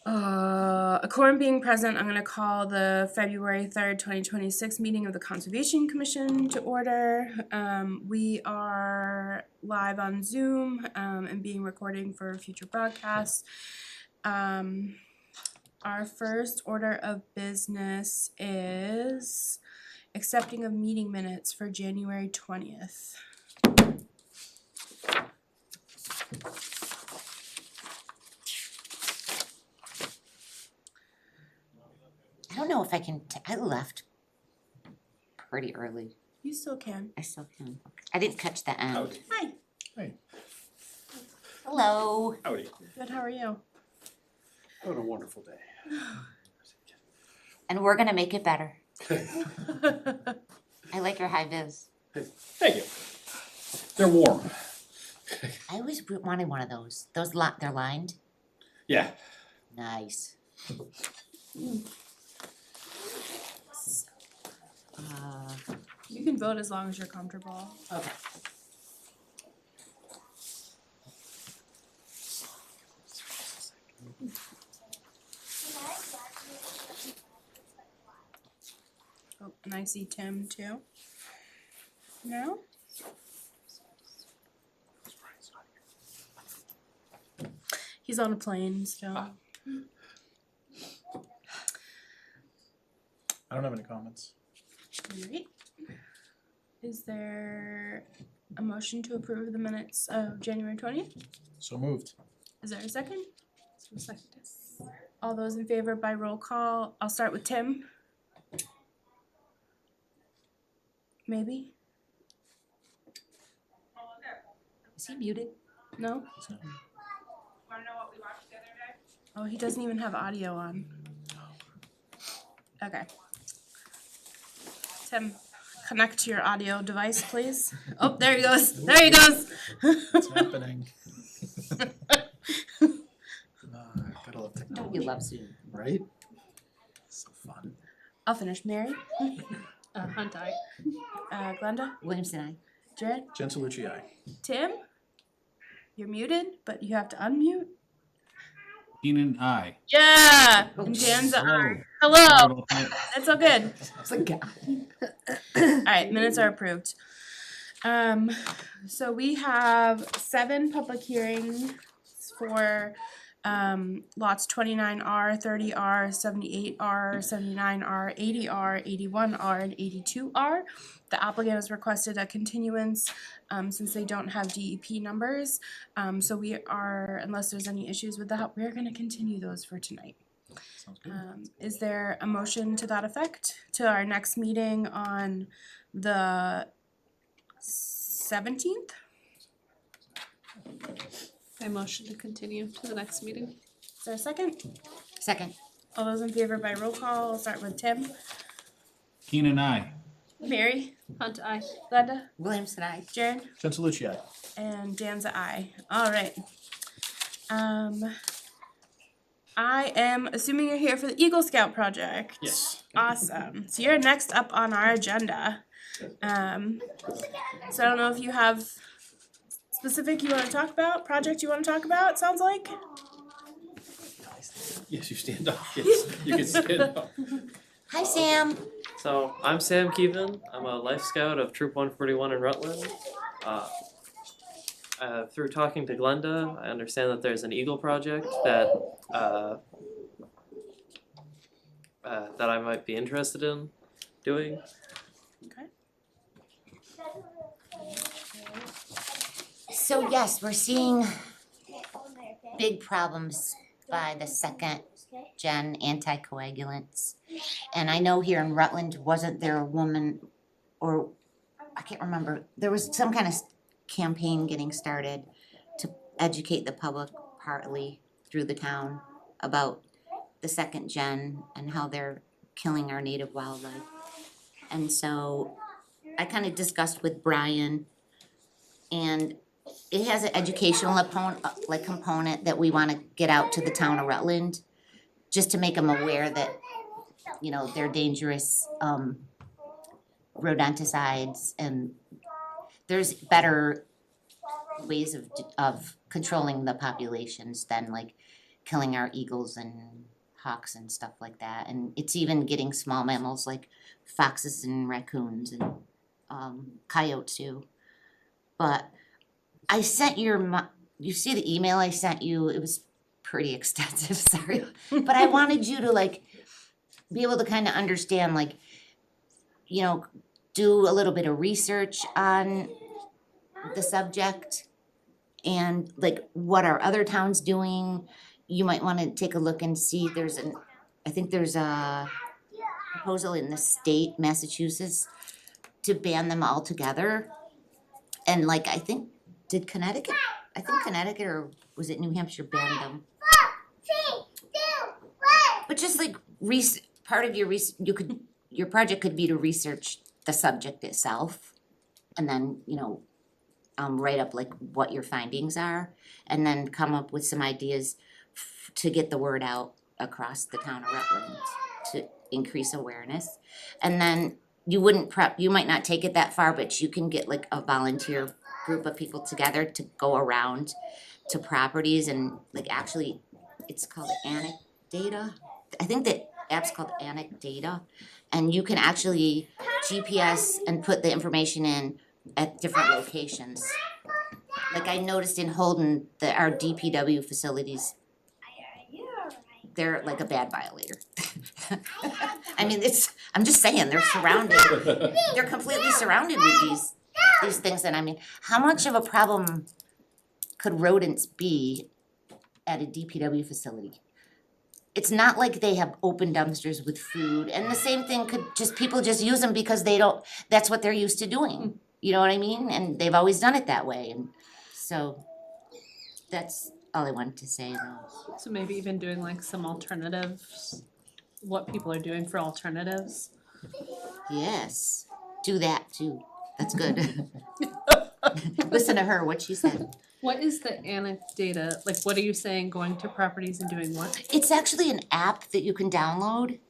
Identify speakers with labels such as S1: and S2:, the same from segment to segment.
S1: A quorum being present, I'm gonna call the February 3rd, 2026 meeting of the Conservation Commission to order. We are live on Zoom, and being recorded for future broadcasts. Our first order of business is accepting of meeting minutes for January 20th.
S2: I don't know if I can, I left pretty early.
S1: You still can.
S2: I still can. I didn't catch the end.
S3: Howdy.
S1: Hi.
S3: Hey.
S2: Hello.
S3: Howdy.
S1: Good, how are you?
S3: What a wonderful day.
S2: And we're gonna make it better. I like your high vis.
S3: Thank you. They're warm.
S2: I always wanted one of those. They're lined.
S3: Yeah.
S2: Nice.
S1: You can vote as long as you're comfortable.
S2: Okay.
S1: Oh, and I see Tim too. No? He's on a plane still.
S4: I don't have any comments.
S1: Alright. Is there a motion to approve the minutes of January 20th?
S4: So moved.
S1: Is there a second? All those in favor by roll call. I'll start with Tim. Maybe?
S2: Is he muted?
S1: No?
S4: So,
S1: Oh, he doesn't even have audio on. Okay. Tim, connect to your audio device, please. Oh, there he goes. There he goes.
S4: what's happening? Gotta love technology.
S2: You love Zoom.
S4: Right? So fun.
S1: I'll finish. Mary,
S5: Hunt eye.
S1: Glenda,
S2: Williamson, I.
S1: Jared,
S4: Gentilucci, aye.
S1: Tim. You're muted, but you have to unmute.
S6: Keenan, aye.
S1: Yeah, and Jan's aye. Hello. It's all good.
S2: It's a guy.
S1: Alright, minutes are approved. So we have 7 public hearings for lots 29R, 30R, 78R, 79R, 80R, 81R, and 82R. The applicant has requested a continuance since they don't have DEP numbers. So we are, unless there's any issues with that, we're gonna continue those for tonight.
S4: Sounds good.
S1: Is there a motion to that effect to our next meeting on the 17th?
S5: I motion to continue to the next meeting.
S1: Is there a second?
S2: Second.
S1: All those in favor by roll call, I'll start with Tim.
S6: Keenan, aye.
S1: Mary,
S5: Hunt eye.
S1: Glenda,
S2: Williamson, I.
S1: Jared,
S4: Gentilucci, aye.
S1: and Dan's a aye. Alright. I am assuming you're here for the Eagle Scout project.
S3: Yes.
S1: Awesome. So you're next up on our agenda. So I don't know if you have specific you want to talk about, project you want to talk about, it sounds like.
S3: Yes, you stand up. Yes, you can stand up.
S2: Hi, Sam.
S7: So I'm Sam Keevan. I'm a life scout of Troop 141 in Rutland. Through talking to Glenda, I understand that there's an Eagle project that that I might be interested in doing.
S1: Okay.
S2: So yes, we're seeing big problems by the second gen anticoagulants. And I know here in Rutland, wasn't there a woman, or I can't remember, there was some kind of campaign getting started to educate the public partly through the town about the second gen and how they're killing our native wildlife. And so I kind of discussed with Brian, and it has an educational component that we want to get out to the town of Rutland, just to make them aware that, you know, they're dangerous rodenticides, and there's better ways of controlling the populations than like killing our eagles and hawks and stuff like that. And it's even getting small mammals like foxes and raccoons and coyotes too. But I sent you see the email I sent you? It was pretty extensive, sorry. But I wanted you to like be able to kind of understand, like, you know, do a little bit of research on the subject and like what are other towns doing. You might want to take a look and see, I think there's a proposal in the state, Massachusetts, to ban them all together. And like, I think Connecticut or was it New Hampshire banned them? But just like part of your project could be to research the subject itself, and then, you know, write up like what your findings are, and then come up with some ideas to get the word out across the town of Rutland to increase awareness. And then you might not take it that far, but you can get like a volunteer group of people together to go around to properties and like, actually, it's called Anecdata. I think the app's called Anecdata, and you can actually GPS and put the information in at different locations. Like I noticed in Holden, our DPW facilities, they're like a bad violator. I mean, I'm just saying, they're completely surrounded with these things. And I mean, how much of a problem could rodents be at a DPW facility? It's not like they have open dumpsters with food, and the same thing people just use them because that's what they're used to doing. You know what I mean? And they've always done it that way, and so that's all I wanted to say though.
S5: So maybe even doing like some alternatives, what people are doing for alternatives.
S2: Yes, do that too. That's good. Listen to her, what she said.
S5: What is the Anecdata, like what are you saying, going to properties and doing what?
S2: It's actually an app that you can download,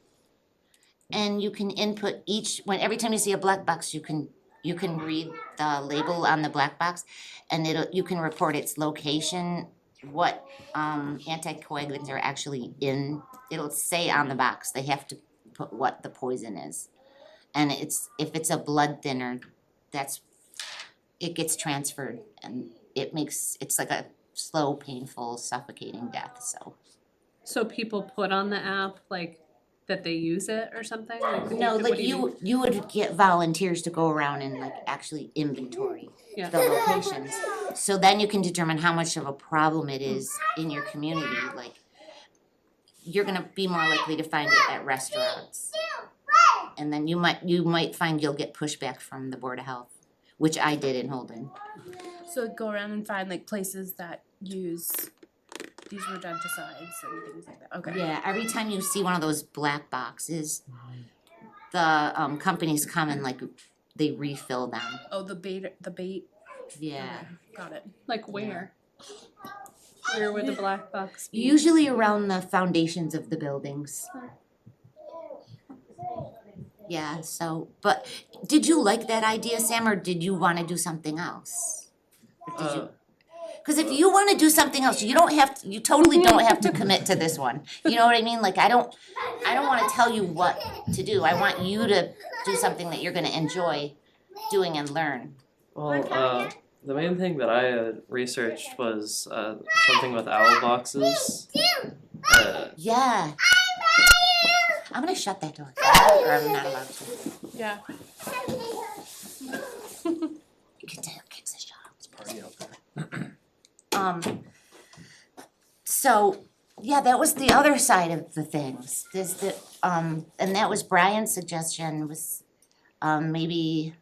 S2: and you can input every time you see a black box, you can read the label on the black box, and you can report its location, what anticoagulants are actually in. It'll say on the box, they have to put what the poison is. And if it's a blood thinner, it gets transferred, and it's like a slow, painful, suffocating death, so.
S5: So people put on the app like that they use it or something?
S2: No,
S5: what
S2: like
S5: do you mean?
S2: you would get volunteers to go around and like actually inventory
S5: Yeah.
S2: the locations. So then you can determine how much of a problem it is in your community, like you're gonna be more likely to find it at restaurants. And then you might find you'll get pushback from the Board of Health, which I did in Holden.
S1: So go around and find like places that use these rodenticides and things like that. Okay.
S2: Yeah, every time you see one of those black boxes, the companies come and like they refill them.
S1: Oh, the bait.
S2: Yeah.
S1: Okay, got it.
S5: Like where? Where would the black box be?
S2: Usually around the foundations of the buildings. Yeah, so, but did you like that idea, Sam, or did you wanna do something else? Or did you? Cause if you wanna do something else, you totally don't have to commit to this one. You know what I mean? Like, I don't wanna tell you what to do. I want you to do something that you're gonna enjoy doing and learn.
S7: Well, the main thing that I researched was something with owl boxes.
S2: Yeah. I'm gonna shut that door, or I'm not allowed to.
S1: Yeah.
S2: You can tell kids to shut up.
S4: It's party out there.
S2: So, yeah, that was the other side of the things. And that was Brian's suggestion was, maybe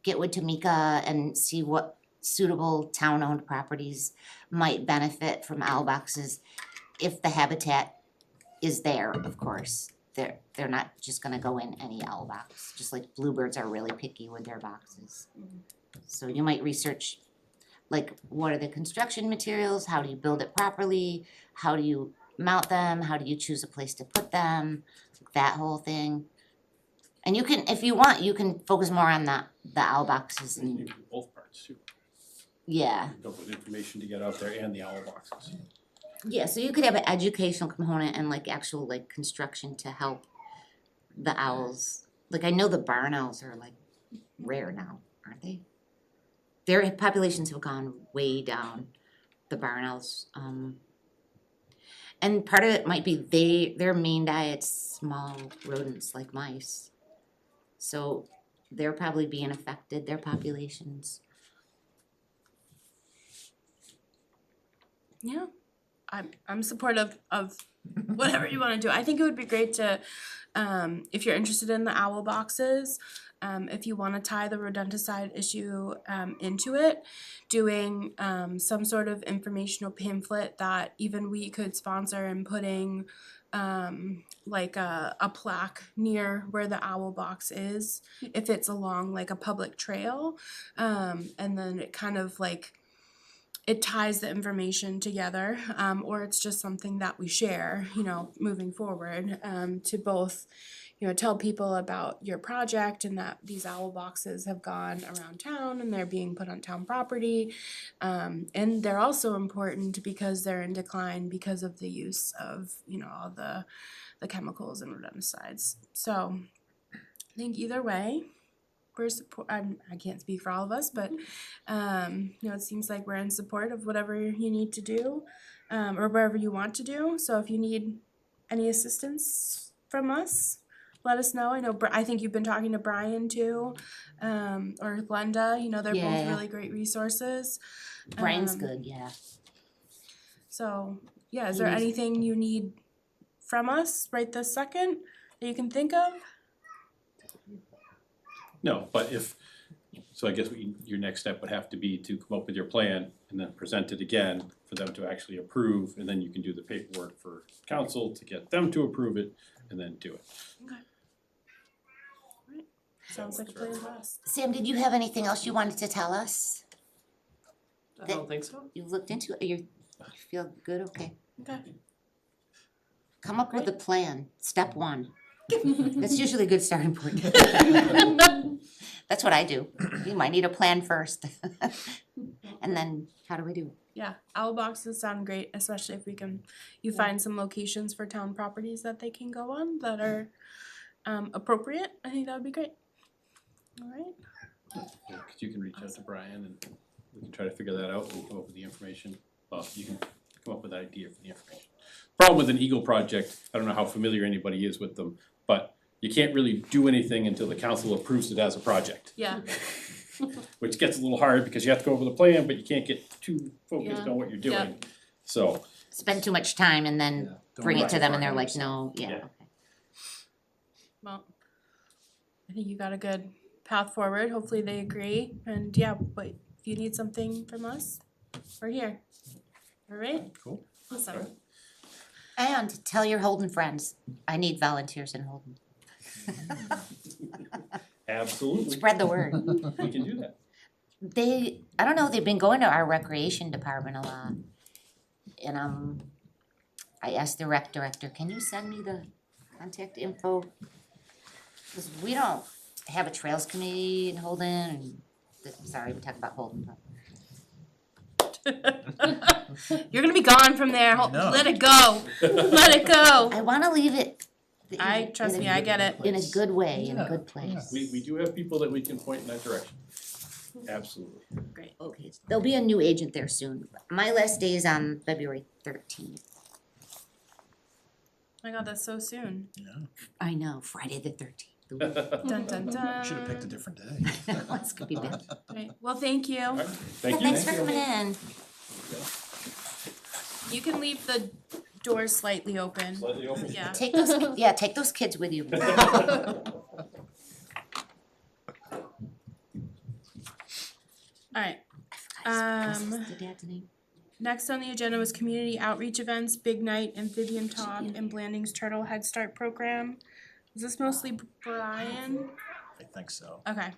S2: get with Tamika and see what suitable town-owned properties might benefit from owl boxes if the habitat is there, of course. They're not just gonna go in any owl box, just like bluebirds are really picky with their boxes. So you might research, like, what are the construction materials, how do you build it properly, how do you mount them, how do you choose a place to put them, that whole thing. And you can, if you want, you can focus more on the owl boxes
S3: You
S2: and,
S3: can do both parts too.
S2: yeah.
S3: Build the information to get out there and the owl boxes.
S2: Yeah, so you could have an educational component and like actual like construction to help the owls. Like I know the barn owls are like rare now, aren't they? Their populations have gone way down, the barn owls. And part of it might be their main diet's small rodents like mice. So they're probably being affected, their populations.
S1: Yeah, I'm supportive of whatever you wanna do. I think it would be great to, if you're interested in the owl boxes, if you wanna tie the rodenticide issue, into it, doing, some sort of informational pamphlet that even we could sponsor and putting, like a plaque near where the owl box is, if it's along like a public trail, and then it kind of like it ties the information together, or it's just something that we share, you know, moving forward, to both, you know, tell people about your project and that these owl boxes have gone around town and they're being put on town property. And they're also important because they're in decline because of the use of, you know, all the chemicals and rodenticides. So I think either way, we're I can't speak for all of us, but you know, it seems like we're in support of whatever you need to do, or wherever you want to do. So if you need any assistance from us, let us know. I know I think you've been talking to Brian too, or Glenda. You know, they're both
S2: Yeah.
S1: really great resources.
S2: Brian's
S1: Um,
S2: good, yeah.
S1: So yeah, is
S2: He
S1: there
S2: needs-
S1: anything you need from us right this second that you can think of?
S3: No, but so I guess your next step would have to be to come up with your plan and then present it again for them to actually approve, and then you can do the paperwork for council to get them to approve it, and then do it.
S1: Sounds like a plan to us.
S2: Sam, did you have anything else you wanted to tell us?
S7: I don't think so.
S2: You looked into it, you feel good, okay.
S1: Okay.
S2: Come up with a plan, step one. That's usually a good starting point. That's what I do. You might need a plan first. And then, how do we do it?
S1: Yeah, owl boxes sound great, especially if you find some locations for town properties that they can go on that are appropriate. I think that would be great. All right.
S3: Yeah, 'cause you can reach out to Brian and we can try to figure that out, we'll come up with the information, well, you can come up with an idea for the information. Problem with an Eagle project, I don't know how familiar anybody is with them, but you can't really do anything until the council approves it as a project.
S1: Yeah.
S3: Which gets a little hard because you have to go over the plan, but you can't get too focused
S1: Yeah.
S3: on what you're
S1: Yeah.
S3: doing. So,
S2: Spend too much time and then bring it to them and they're like, no, yeah,
S3: Yeah.
S2: okay.
S1: Well, I think you got a good path forward. Hopefully they agree. And yeah, but if you need something from us, we're here. All right?
S3: Cool.
S1: Awesome.
S2: And tell your Holden friends, I need volunteers in Holden.
S3: absolutely,
S2: Spread the word.
S3: we can do that.
S2: I don't know, they've been going to our recreation department a lot. And I asked the rec director, can you send me the contact info? Cause we don't have a trails committee in Holden and, sorry, we talk about Holden, but.
S1: You're gonna be gone from there.
S4: No.
S1: Let it go. Let it go.
S2: I wanna leave it.
S1: Trust
S2: in a
S1: me, I get it.
S2: In a good way, in a
S4: Yeah,
S2: good place.
S3: We do have people that we can point in that direction. Absolutely.
S1: Great.
S2: Okay, there'll be a new agent there soon. My last day is on February 13th.
S1: I got that so soon.
S2: I know, Friday the 13th.
S1: Dun dun dun.
S4: Should have picked a different day.
S2: This could be bad.
S1: Right. Well, thank you.
S3: Alright, thank you.
S2: Thanks for coming in.
S1: You can leave the door slightly open.
S3: Slightly open.
S1: Yeah.
S2: Take those kids with you.
S1: All right.
S2: What's the dad's name?
S1: Next on the agenda was community outreach events, Big Night, Amphibian Talk, and Blanding's Turtle Head Start Program. Is this mostly Brian?
S4: I think so.
S1: Okay.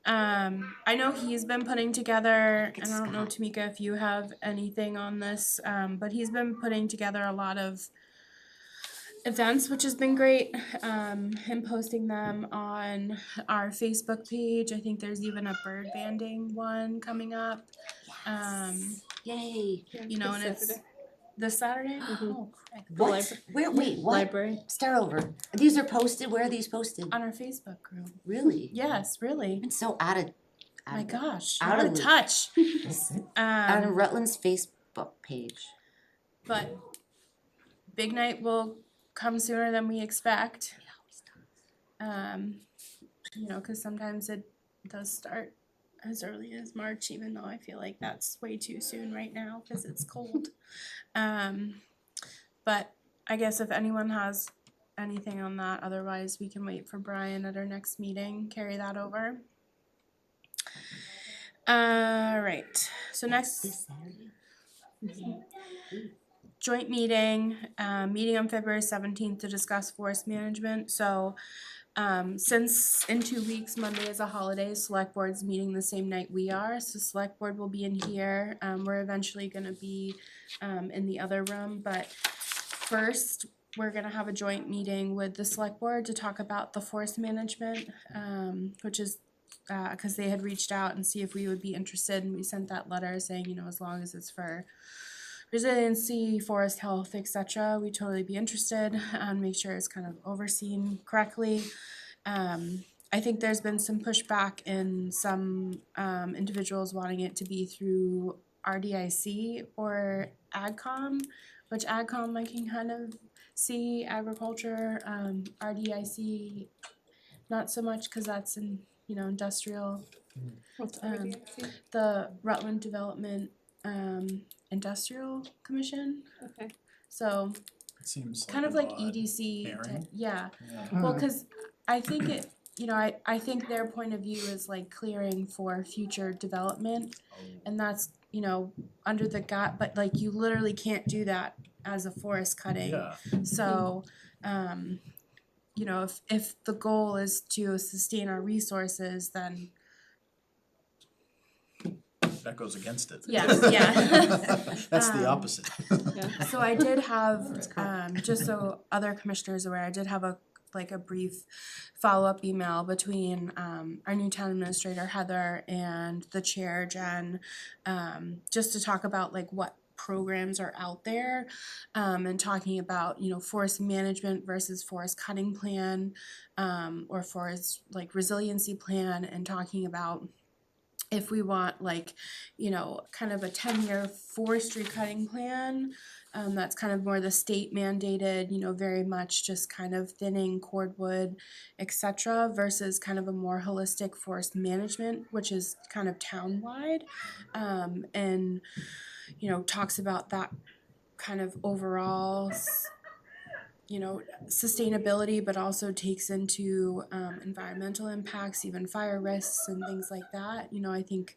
S1: I know he's been putting together, and I don't know,
S2: Scott.
S1: Tamika, if you have anything on this, but he's been putting together a lot of events, which has been great, and posting them on our Facebook page. I think there's even a bird banding one coming up.
S2: Yay.
S1: You know, and it's This Saturday?
S5: Mhm.
S1: Oh, crap.
S2: What?
S5: libra-
S2: Where, wait, what?
S5: Library.
S2: Start over. These are posted, where are these posted?
S1: On our Facebook group.
S2: Really?
S1: Yes, really.
S2: I've been so out of
S1: My gosh,
S2: out
S1: out
S2: of
S1: of
S2: loop.
S1: touch.
S2: on
S1: Um,
S2: Rutland's Facebook page.
S1: but big night will come sooner than we expect. You know, cause sometimes it does start as early as March, even though I feel like that's way too soon right now, cause it's cold. But I guess if anyone has anything on that, otherwise we can wait for Brian at our next meeting, carry that over. Right, so next
S2: This Saturday?
S1: joint meeting, meeting on February 17th to discuss forest management, so since in 2 weeks, Monday is a holiday, select board's meeting the same night we are, so select board will be in here. We're eventually gonna be in the other room, but first, we're gonna have a joint meeting with the select board to talk about the forest management, which is cause they had reached out and see if we would be interested, and we sent that letter saying, you know, as long as it's for resiliency, forest health, etc., we'd totally be interested and make sure it's kind of overseen correctly. I think there's been some pushback in some individuals wanting it to be through RDIC or AgCom, which AgCom I can kind of see, agriculture, RDIC not so much because that's in, you know, industrial.
S5: What's
S1: The Rutland Development Industrial Commission,
S5: Okay.
S1: so
S4: It seems
S1: kind of
S4: an
S1: like
S4: odd
S1: EDC,
S4: pairing.
S1: yeah.
S4: Yeah.
S1: Well, cause I think it, you know, I think their point of view is like clearing for future development,
S4: Oh,
S1: and that's, you know, under the but like you literally can't do that as a forest cutting.
S4: yeah,
S1: So, you know, if the goal is to sustain our resources, then
S4: that goes against it.
S1: yes, yeah.
S4: That's the
S1: Um,
S4: opposite.
S1: So I did have, just so other commissioners are aware, I did have a brief follow-up email between our new town administrator Heather and the chair Jen, just to talk about like what programs are out there, and talking about, you know, forest management versus forest cutting plan, or forest like resiliency plan, and talking about if we want like, you know, kind of a 10-year forestry cutting plan, that's kind of more the state mandated, you know, very much just kind of thinning cordwood, etc., versus kind of a more holistic forest management, which is kind of town-wide, and, you know, talks about that kind of overall you know, sustainability, but also takes into environmental impacts, even fire risks and things like that. You know, I think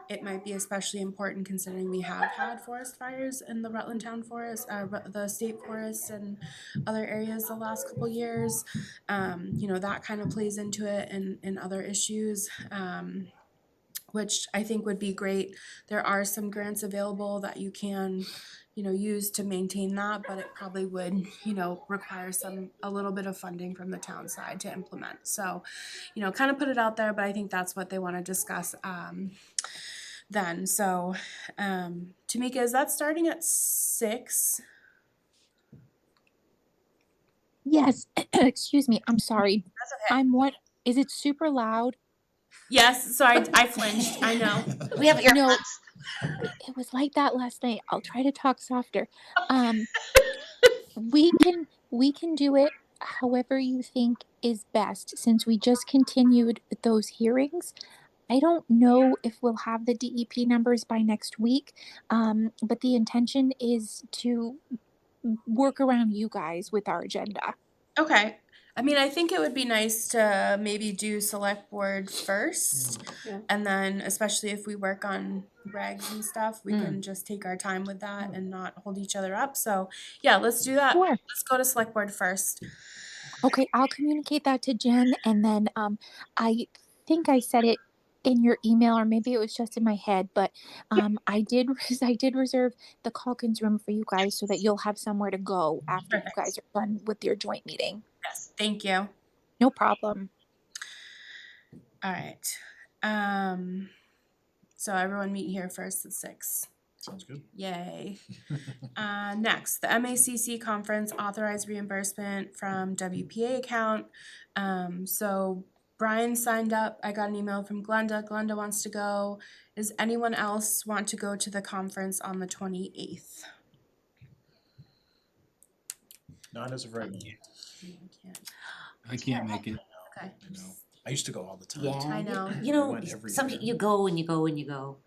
S1: it might be especially important considering we have had forest fires in the Rutland Town Forest, the state forests and other areas the last couple years. You know, that kind of plays into it and other issues. Which I think would be great. There are some grants available that you can, you know, use to maintain that, but it probably would, you know, require a little bit of funding from the town side to implement. So, you know, kind of put it out there, but I think that's what they want to discuss then. So, Tamika, is that starting at 6?
S8: Yes, excuse me, I'm sorry.
S1: That's okay.
S8: I'm what, is it super loud?
S1: Yes, so I flinched, I know.
S2: We have
S8: No, it was like that last night. I'll try to talk softer. We can do it however you think is best since we just continued with those hearings. I don't know if we'll have the DEP numbers by next week, but the intention is to work around you guys with our agenda.
S1: Okay. I mean, I think it would be nice to maybe do select board first.
S5: Yeah.
S1: And then especially if we work on regs and stuff, we can just take our time with that and not hold each other up. So yeah, let's do that.
S8: Sure.
S1: Let's go to select board first.
S8: Okay, I'll communicate that to Jen, and then I think I said it in your email, or maybe it was just in my head, but I did reserve the Calkins room for you guys so that you'll have somewhere to go after you
S1: Perfect.
S8: guys are done with your joint meeting.
S1: Yes, thank you.
S8: No problem.
S1: All right. So everyone meet here first at 6.
S4: Sounds good.
S1: Yay. Next, the MACC conference authorized reimbursement from WPA account. So Brian signed up. I got an email from Glenda. Glenda wants to go. Does anyone else want to go to the conference on the 28th?
S4: Not as of right now.
S6: I can't make it.
S1: Okay.
S4: I know. I used to go all the time.
S2: Yeah.
S1: I know.
S2: You know,
S4: Went every
S2: some,
S4: year.
S2: you go and you go and you go.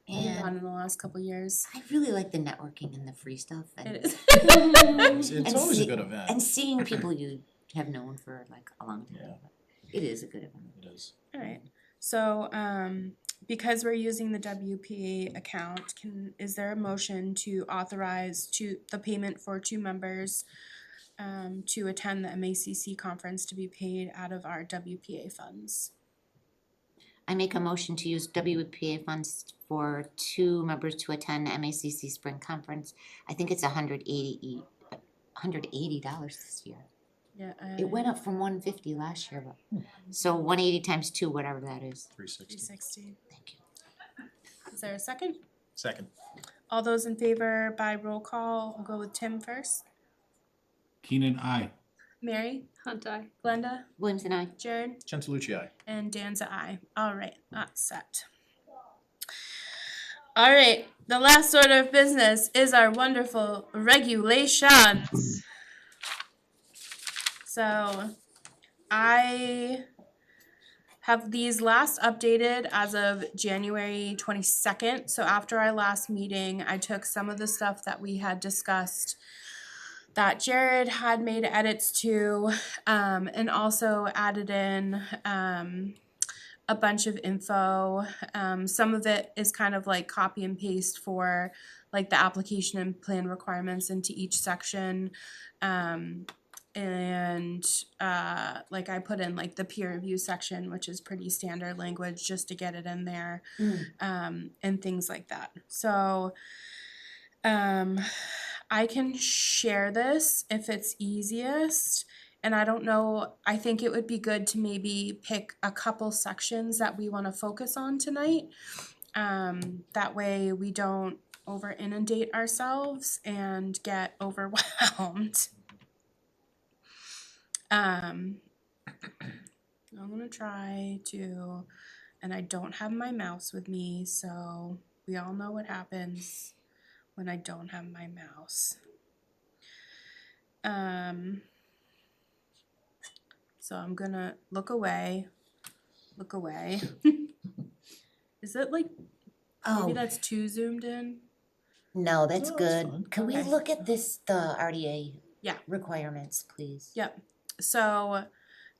S1: I haven't gone
S2: And
S1: in the last couple years.
S2: I really like the networking and the free stuff
S1: It
S2: and,
S1: is.
S4: It's
S2: And
S4: always a
S2: see-
S4: good event.
S2: and seeing people you have known for like a long time.
S4: Yeah.
S2: It is a good event.
S4: It is.
S1: Alright, so because we're using the WPA account, is there a motion to authorize the payment for 2 members to attend the MACC conference to be paid out of our WPA funds?
S2: I make a motion to use WPA funds for 2 members to attend MACC Spring Conference. I think it's $180 this year.
S1: Yeah,
S2: It went up from $150 last year, but, so 180 times 2, whatever that is.
S4: 360.
S1: 360.
S2: Thank you.
S1: Is there a second?
S4: Second.
S1: All those in favor by roll call, I'll go with Tim first.
S6: Keenan, I.
S1: Mary,
S5: Hunt eye.
S1: Glenda,
S2: Williams and I.
S1: Jared,
S4: Gentilucci, aye.
S1: and Dan's a aye. Alright, that's set. Alright, the last order of business is our wonderful regulations. So, I have these last updated as of January 22nd. So after our last meeting, I took some of the stuff that we had discussed that Jared had made edits to, and also added in a bunch of info. Some of it is kind of like copy and paste for like the application and plan requirements into each section. And like I put in like the peer review section, which is pretty standard language just to get it in there, and things like that. So I can share this if it's easiest. And I don't know, I think it would be good to maybe pick a couple sections that we want to focus on tonight. That way we don't over inundate ourselves and get overwhelmed. I'm gonna try to, and I don't have my mouse with me, so we all know what happens when I don't have my mouse. So I'm gonna look away. Is it like, maybe
S2: Oh,
S1: that's too zoomed in?
S2: no, that's
S4: No, that's
S2: good.
S4: fine.
S2: Can we
S1: Okay.
S2: look at this, the RDA
S1: Yeah.
S2: requirements, please?
S1: Yep. So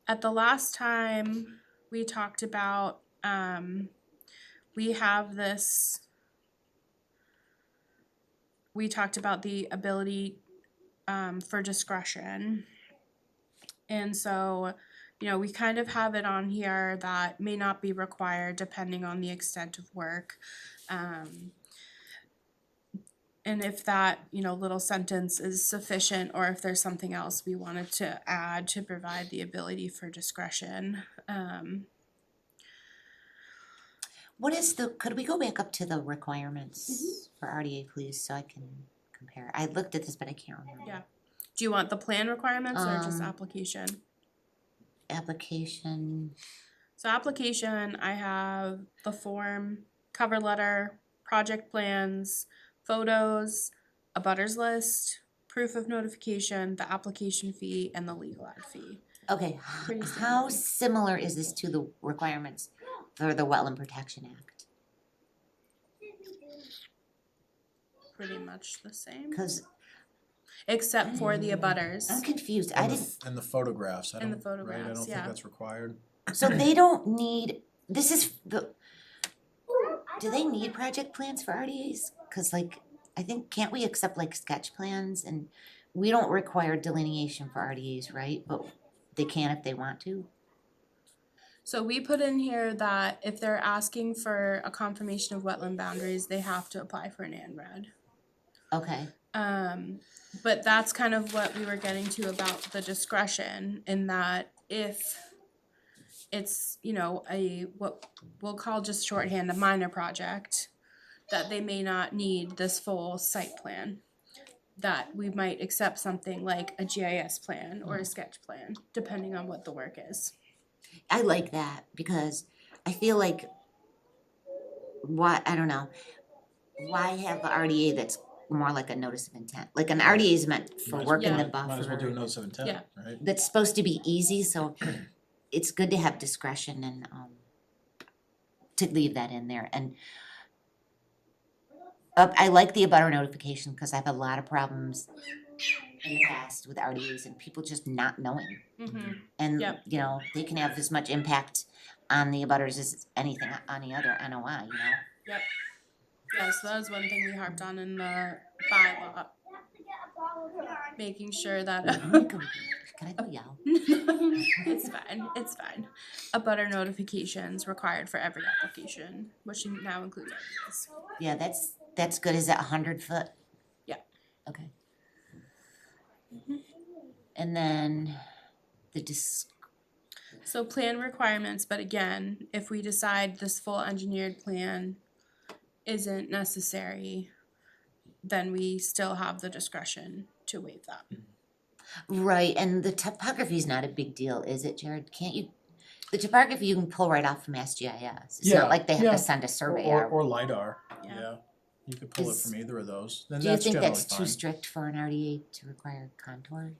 S1: at the last time we talked about, we have this, we talked about the ability for discretion. And so, you know, we kind of have it on here that may not be required depending on the extent of work. And if that, you know, little sentence is sufficient, or if there's something else we wanted to add to provide the ability for discretion.
S2: What is the, could we go back up to the requirements for RDA, please, so I can compare? I looked at this, but I can't remember.
S1: Yeah. Do you want the plan requirements or just
S2: Um,
S1: application?
S2: Application,
S1: So application, I have the form, cover letter, project plans, photos, a butters list, proof of notification, the application fee, and the legal ad fee.
S2: okay,
S1: Pretty
S2: how
S1: standard.
S2: similar is this to the requirements for the Wetland Protection Act?
S1: Pretty much the same,
S2: Cause
S1: except for the abutters.
S2: I'm confused, I didn't,
S4: And the photographs, I
S1: And the
S4: don't, right, I
S1: photographs,
S4: don't
S1: yeah.
S4: think that's required.
S2: so they don't need, this is the, do they need project plans for RDAs? Cause like, I think, can't we accept like sketch plans, and we don't require delineation for RDAs, right? But they can if they want to.
S1: So we put in here that if they're asking for a confirmation of wetland boundaries, they have to apply for an ANRAD.
S2: Okay,
S1: But that's kind of what we were getting to about the discretion, in that if it's, you know, what we'll call just shorthand, a minor project, that they may not need this full site plan. That we might accept something like a GIS plan or a sketch plan, depending on what the work is.
S2: I like that because I feel like I don't know, why have a RDA that's more like a notice of intent? Like an RDA is meant for
S4: Might as
S2: working the
S1: well-
S2: buffer.
S4: Might as well do a notice of intent,
S1: Yeah.
S4: right?
S2: That's supposed to be easy, so it's good to have discretion and to leave that in there. And I like the abutter notification because I have a lot of problems in the past with RDAs and people just not knowing.
S1: Mm-hmm.
S2: And
S1: Yep.
S2: you know, they can have as much impact on the abutters as anything on the other NOI, you know?
S1: Yeah, so that was one thing we harped on in the bylaw. Making sure that
S2: Can I go yell?
S1: it's fine. A butter notifications required for every application, which now includes RDAs.
S2: Yeah, that's good. Is that 100 foot?
S1: Yeah.
S2: Okay. And then the
S1: So plan requirements, but again, if we decide this full engineered plan isn't necessary, then we still have the discretion to waive that.
S2: right, and the topography is not a big deal, is it, Jared? Can't you? The topography you can pull right off from SGIS. It's
S4: Yeah,
S2: not like they have
S4: yeah.
S2: to send a survey
S4: Or,
S2: out.
S4: or LiDAR,
S1: Yeah.
S4: yeah. You could pull it
S2: Is-
S4: from either of those, then
S2: Do you
S4: that's
S2: think
S4: generally
S2: that's too
S4: fine.
S2: strict for an RDA to require contour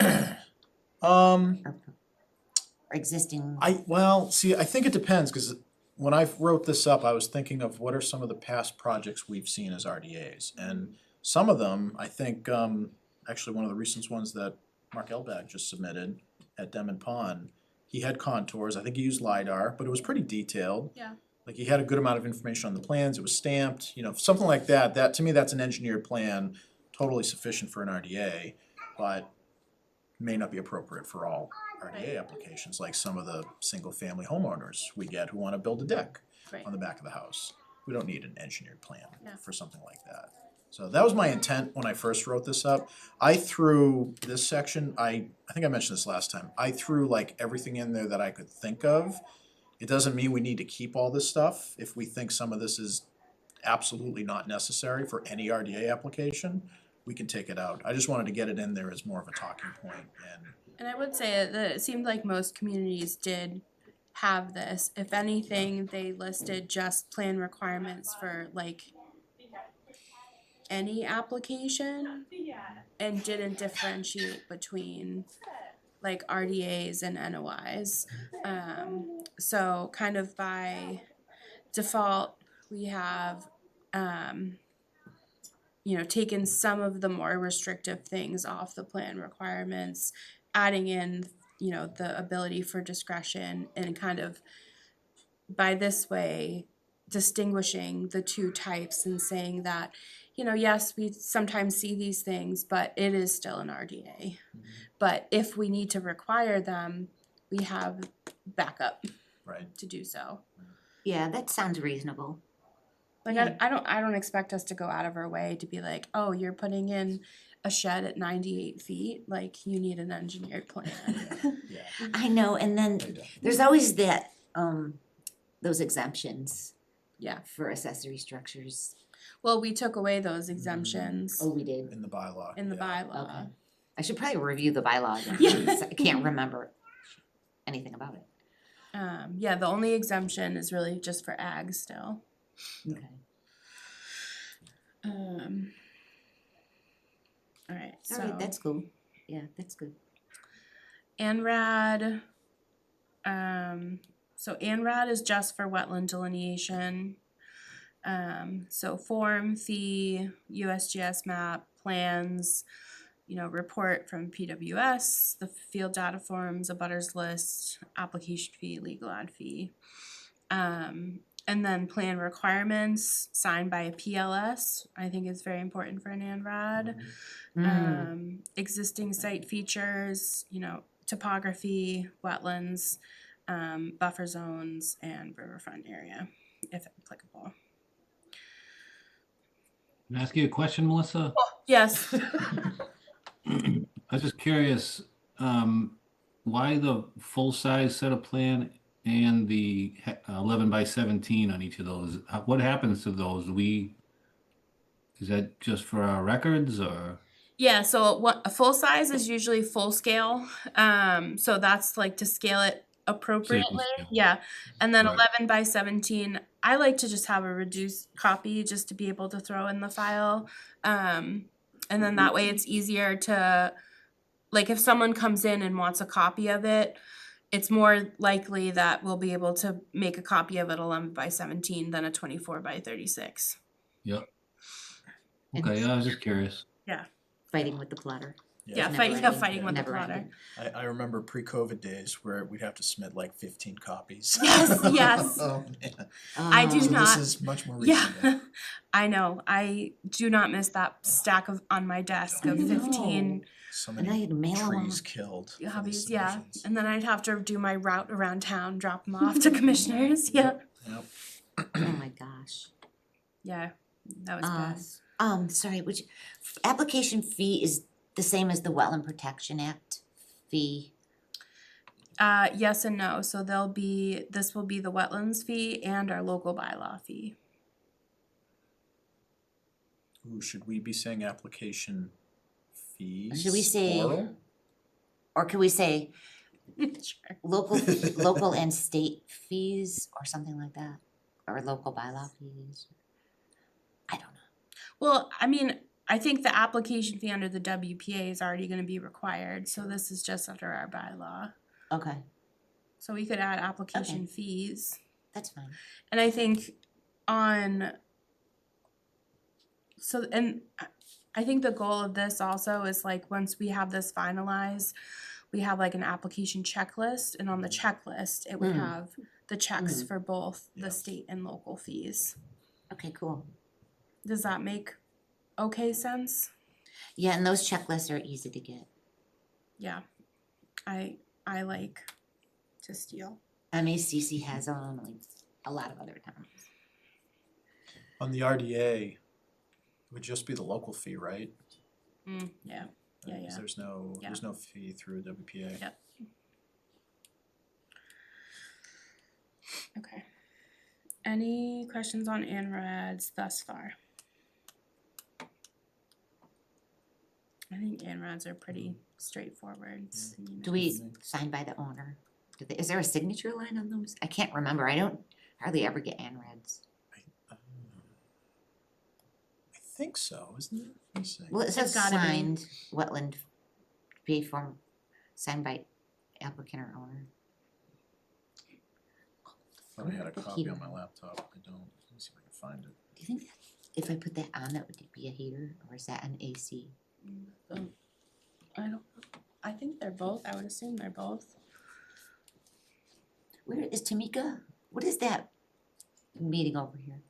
S4: Um,
S2: or existing?
S4: well, see, I think it depends, cause when I wrote this up, I was thinking of what are some of the past projects we've seen as RDAs, and some of them, I think, actually one of the recent ones that Mark Elbag just submitted at Demon Pond, he had contours, I think he used LiDAR, but it was pretty detailed.
S1: Yeah.
S4: Like he had a good amount of information on the plans, it was stamped, you know, something like that, to me, that's an engineered plan, totally sufficient for an RDA, but may not be appropriate for all RDA applications, like some of the single-family homeowners we get who wanna build a deck
S1: Right.
S4: on the back of the house. We don't need an engineered plan
S1: Yeah.
S4: for something like that. So that was my intent when I first wrote this up. I threw this section, I think I mentioned this last time, I threw like everything in there that I could think of. It doesn't mean we need to keep all this stuff if we think some of this is absolutely not necessary for any RDA application, we can take it out. I just wanted to get it in there as more of a talking point and
S1: And I would say that it seemed like most communities did have this. If anything, they listed just plan requirements for like any application and didn't differentiate between like RDAs and NOIs. So kind of by default, we have taken some of the more restrictive things off the plan requirements, adding in, the ability for discretion and kind of by this way distinguishing the two types and saying that, yes, we sometimes see these things, but it is still an RDA. But if we need to require them, we have backup
S4: right.
S1: to do so.
S2: Yeah, that sounds reasonable.
S1: Like
S2: Yeah.
S1: I don't expect us to go out of our way to be like, oh, you're putting in a shed at 98 feet, like you need an engineered plan.
S4: Yeah.
S2: I know, and then
S4: They don't.
S2: there's always that, those exemptions
S1: Yeah.
S2: for accessory structures.
S1: Well, we took away those exemptions
S2: Oh, we did.
S4: In the bylaw.
S1: in the
S4: yeah.
S1: bylaw.
S2: Okay. I should probably review the bylaw again,
S1: Yeah.
S2: because I can't remember anything about it.
S1: Yeah, the only exemption is really just for ag still.
S2: Okay.
S1: All right, so.
S2: All right, that's cool. Yeah, that's good.
S1: ANRAD, so ANRAD is just for wetland delineation. So form, fee, USGS map, plans, report from PWS, the field data forms, a butters list, application fee, legal ad fee. And then plan requirements signed by a PLS, I think is very important for an ANRAD. Existing site features, topography, wetlands, buffer zones, and riverfront area, if applicable.
S6: Can I ask you a question, Melissa?
S1: Yes.
S6: I was just curious, why the full-size set of plan and the 11 by 17 on each of those? What happens to those? Do we Is that just for our records or?
S1: Yeah, so what a full size is usually full scale. So that's like to scale it appropriately.
S6: scale.
S1: Yeah. And then
S6: Right.
S1: 11 by 17, I like to just have a reduced copy just to be able to throw in the file. And then that way it's easier to, like, if someone comes in and wants a copy of it, it's more likely that we'll be able to make a copy of it 11 by 17 than a 24 by 36.
S6: Yep. Okay, yeah, I was just curious.
S2: Fighting with the clutter.
S1: Yeah,
S2: Never
S1: fighting
S2: ending.
S1: with the
S2: Never
S1: plotter.
S2: ending.
S4: I remember pre-COVID days where we'd have to submit like 15 copies.
S1: Yes, yes.
S4: Oh, man.
S1: I do
S4: So
S1: not-
S4: this is much more recent.
S1: Yeah, I know. I do not miss that stack of on my desk of
S2: I know.
S1: 15
S4: So
S2: And I had to mail
S4: trees
S2: them.
S4: killed for these
S1: hobbies. Yeah,
S4: submissions.
S1: and then I'd have to do my route around town, drop them off to commissioners. Yeah,
S4: Yep.
S2: Oh my gosh.
S1: yeah, that was bad.
S2: Sorry, which application fee is the same as the Wetland Protection Act fee?
S1: Yes and no. So this will be the wetlands fee and our local bylaw fee.
S4: Ooh, should we be saying application fees?
S2: Should we say-
S4: Plural?
S2: Or could we say
S1: Sure.
S2: local and state fees or something like that? Or local bylaw fees? I don't know.
S1: Well, I mean, I think the application fee under the WPA is already going to be required. So this is just under our bylaw.
S2: Okay,
S1: So we could add application
S2: Okay.
S1: fees.
S2: that's fine.
S1: And I think on, so, and I think the goal of this also is like, once we have this finalized, we have like an application checklist, and on the checklist, it would
S2: Mm.
S1: have the checks
S2: Mm.
S1: for both
S4: Yeah.
S1: the state and local fees.
S2: Okay, cool.
S1: Does that make okay sense?
S2: Yeah, and those checklists are easy to get.
S1: Yeah, I like to steal.
S2: MACC has them, like a lot of other towns.
S4: On the RDA, it would just be the local fee, right?
S1: Yeah,
S4: Right,
S1: Yeah,
S4: 'cause
S1: yeah.
S4: there's no fee through WPA.
S1: Yeah. Okay. Any questions on ANRADs thus far? I think ANRADs are pretty straightforward. It's, you know,
S2: Do we sign by the owner? Is there a signature line on those? I can't remember. I don't hardly ever get ANRADs.
S4: I think so, isn't it? Let me see.
S2: Well, it says
S1: gotta be.
S2: signed wetland fee form, signed by applicant or owner.
S4: Thought I had a copy on my laptop. I don't. Let me see if I can find it.
S2: Do you think that if I put that on, that would be a heater, or is that an AC?
S1: I don't know. I think they're both. I would assume they're both.
S2: Where is Tamika? What is that meeting over here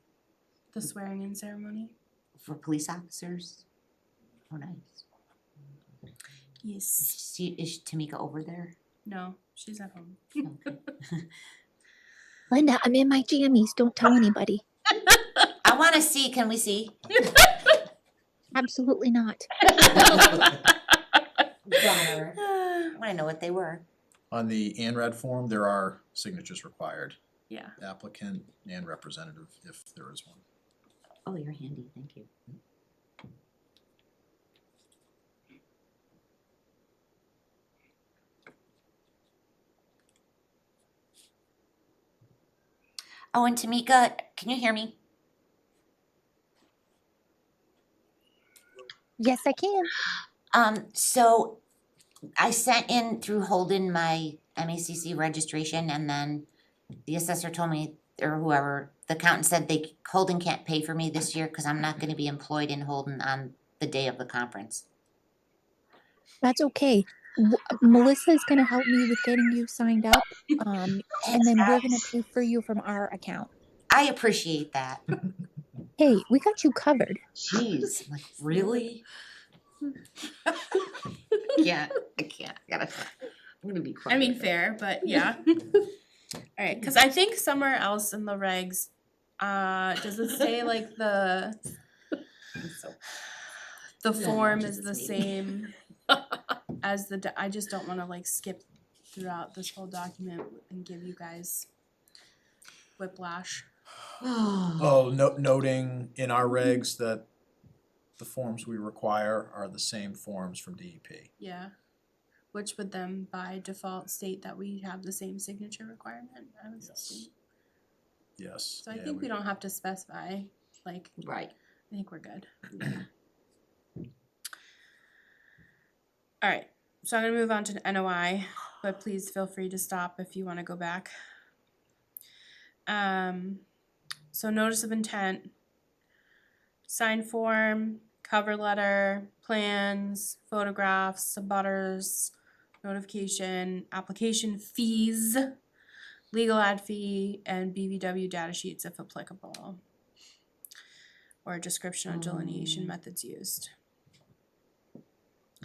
S1: The swearing in ceremony.
S2: for police officers? Oh, nice.
S1: Yes.
S2: Is Tamika over there?
S1: No, she's at home.
S2: Okay.
S8: Linda, I'm in my jammies. Don't tell anybody.
S2: I wanna see, can we see?
S8: Absolutely not.
S2: Bummer. I wanna know what they were.
S4: On the ANRAD form, there are signatures required,
S1: Yeah.
S4: applicant and representative, if there is one.
S2: Oh, you're handy, thank you. Oh, and Tamika, can you hear me?
S8: Yes, I can.
S2: So I sent in through Holden my MACC registration, and then the assessor told me, or whoever, the accountant said Holden can't pay for me this year because I'm not gonna be employed in Holden on the day of the conference.
S8: That's okay. Melissa's gonna help me with getting you signed up. And then we're gonna pay for you from our account.
S2: I appreciate that.
S8: Hey, we got you covered.
S2: Jeez, like, really? I can't, I'm gonna be quiet.
S1: I mean, fair, but yeah. Alright, cause I think somewhere else in the regs, does it say like the form is the same as I just don't wanna like skip throughout this whole document and give you guys whiplash.
S4: Oh, noting in our regs that the forms we require are the same forms from DEP.
S1: Yeah. Which would then by default state that we have the same signature requirement, I would
S4: Yes.
S1: assume.
S4: Yes.
S1: So I
S4: yeah,
S1: think we don't have to specify, like,
S2: Right.
S1: I think we're good. Alright, so I'm gonna move on to the NOI, but please feel free to stop if you wanna go back. So notice of intent, sign form, cover letter, plans, photographs, abutters, notification, application fees, legal ad fee, and BVW data sheets if applicable. Or a description of delineation methods used.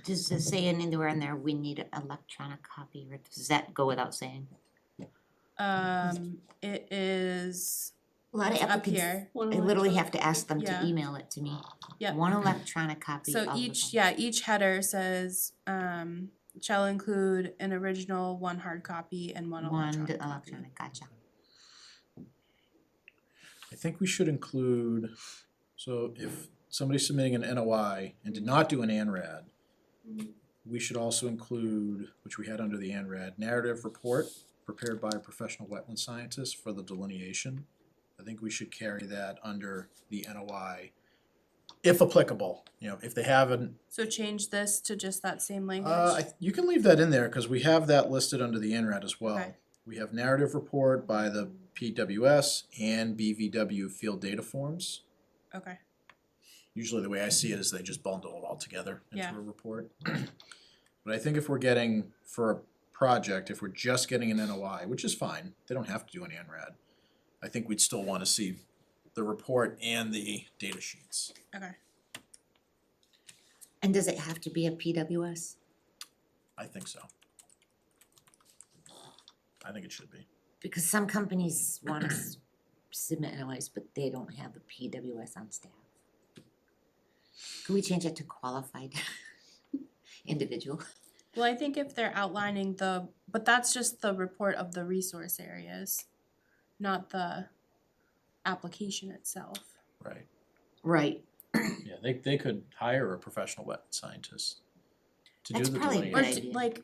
S2: Does it say anywhere in there we need an electronic copy, or does that go without saying?
S1: It is
S2: A lot of
S1: up
S2: applicants,
S1: here.
S5: One
S2: I literally have
S5: electronic
S2: to ask them
S1: Yeah.
S2: to email it to me.
S1: Yep.
S2: One electronic copy of
S1: So
S2: the
S1: each,
S2: plan.
S1: each header says, shall include an original, one hard copy, and one
S2: One
S1: electronic copy.
S2: electronic, gotcha.
S4: I think we should include, so if somebody's submitting an NOI and did not do an ANRAD, we should also include, which we had under the ANRAD, narrative report prepared by a professional wetland scientist for the delineation. I think we should carry that under the NOI, if applicable, you know, if they haven't.
S1: So change this to just that same language?
S4: You can leave that in there, cause we have that listed under the ANRAD as well.
S1: Okay.
S4: We have narrative report by the PWS and BVW field data forms.
S1: Okay,
S4: Usually the way I see it is they just bundle it all together into
S1: Yeah.
S4: a report. But I think if we're getting, for a project, if we're just getting an NOI, which is fine, they don't have to do an ANRAD. I think we'd still wanna see the report and the data sheets.
S1: okay.
S2: And does it have to be a PWS?
S4: I think so. I think it should be.
S2: Because some companies want to submit NOIs, but they don't have a PWS on staff. Can we change it to qualified individual?
S1: Well, I think if they're outlining but that's just the report of the resource areas, not the application itself.
S4: Right.
S2: Right.
S4: Yeah, they could hire a professional wetland scientist to do
S2: That's
S4: the
S2: probably a
S1: Or
S2: good
S4: delineation.
S2: idea.
S1: like,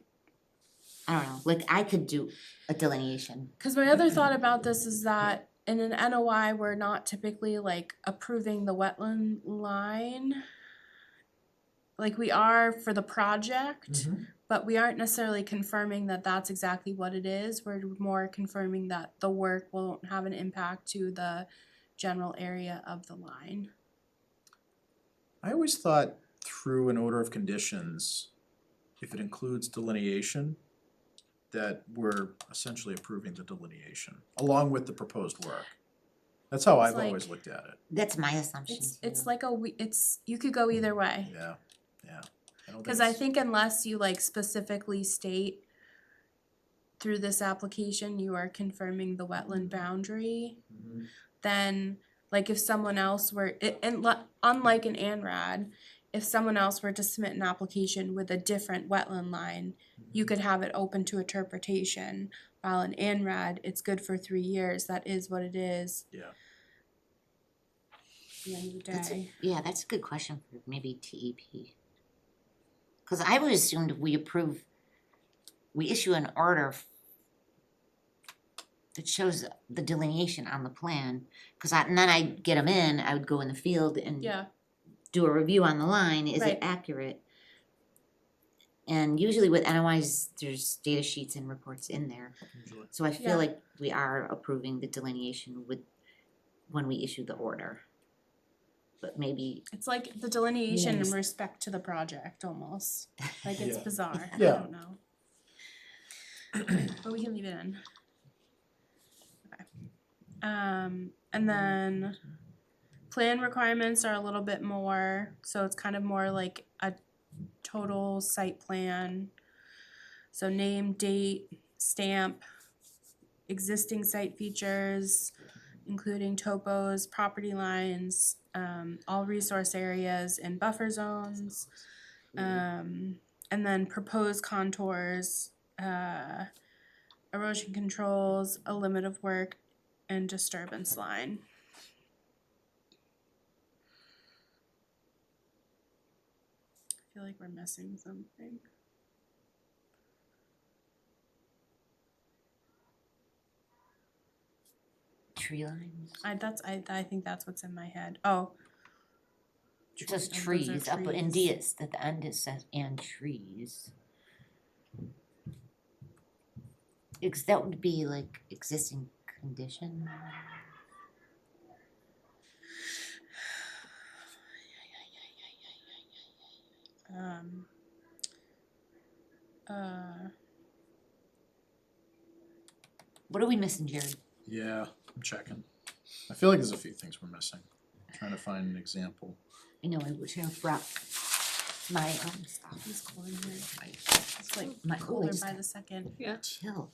S2: I don't know, like I could do a delineation.
S1: cause my other thought about this is that in an NOI, we're not typically like approving the wetland line. Like we are for the project, but we aren't necessarily confirming that that's exactly what it is. We're more confirming that the work won't have an impact to the general area of the line.
S4: I always thought through an order of conditions, if it includes delineation, that we're essentially approving the delineation along with the proposed work. That's how
S1: It's
S4: I've
S1: like-
S4: always looked at it.
S2: That's my assumption too.
S1: It's like you could go either way.
S4: Yeah, yeah. don't
S1: Cause I
S4: it's-
S1: think unless you like specifically state through this application, you are confirming the wetland boundary,
S4: Mhm.
S1: then like if someone else were, unlike an ANRAD, if someone else were to submit an application with a different wetland line, you could have it open to interpretation. While an ANRAD, it's good for 3 years, that is what it is.
S4: Yeah.
S1: At the end of the
S2: That's
S1: day.
S2: Yeah, that's a good question for maybe TEP. Cause I would assume if we issue an order that shows the delineation on the plan, and then I'd get them in, I would go in the field and
S1: Yeah,
S2: do a review on the line, is
S1: Right.
S2: it accurate? And usually with NOIs, there's data sheets and reports in there,
S4: Usually.
S2: so I
S1: Yeah.
S2: feel like we are approving the delineation when we issue the order. But maybe,
S1: it's like the delineation in
S2: Yes.
S1: respect to the project almost, like it's
S4: Yeah.
S1: bizarre, I
S4: Yeah.
S1: don't know. But we can leave it in. Okay. And then plan requirements are a little bit more, so it's kind of more like a total site plan. So name, date, stamp, existing site features, including topos, property lines, all resource areas and buffer zones. And then proposed contours, erosion controls, a limit of work, and disturbance line. feel like we're missing something.
S2: Tree lines.
S1: I think that's what's in my head. Oh,
S2: It says
S1: those are
S2: trees, up in
S1: trees.
S2: D, it's at the end it says and trees. That would be like existing condition.
S1: Um.
S2: What are we missing, Jared?
S4: Yeah, I'm checking. I feel like there's a few things we're missing. Trying to find an example.
S2: I know, I wish I brought my stuff.
S1: It's cold in here. It's like
S2: My
S1: colder
S2: just
S1: by the second.
S5: Yeah.
S2: chill.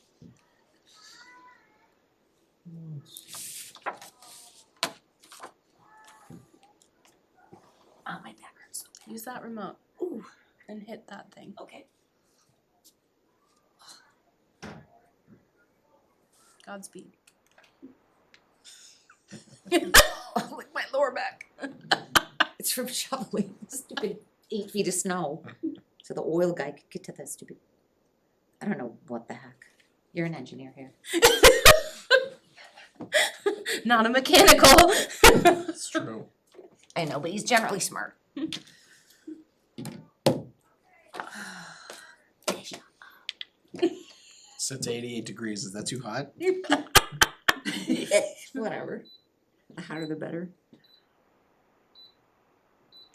S2: Oh, my back hurts so bad.
S1: Use that remote.
S2: Ooh.
S1: And hit that thing.
S2: Okay.
S1: Godspeed.
S2: Like my lower back. It's from shoveling stupid 8 feet of snow. So the oil guy could get to that stupid, I don't know what the heck. You're an engineer here.
S1: Not a mechanical.
S4: It's true.
S2: I know, but he's generally smart.
S4: Sits 88 degrees. Is that too hot?
S2: Whatever. The hotter the better.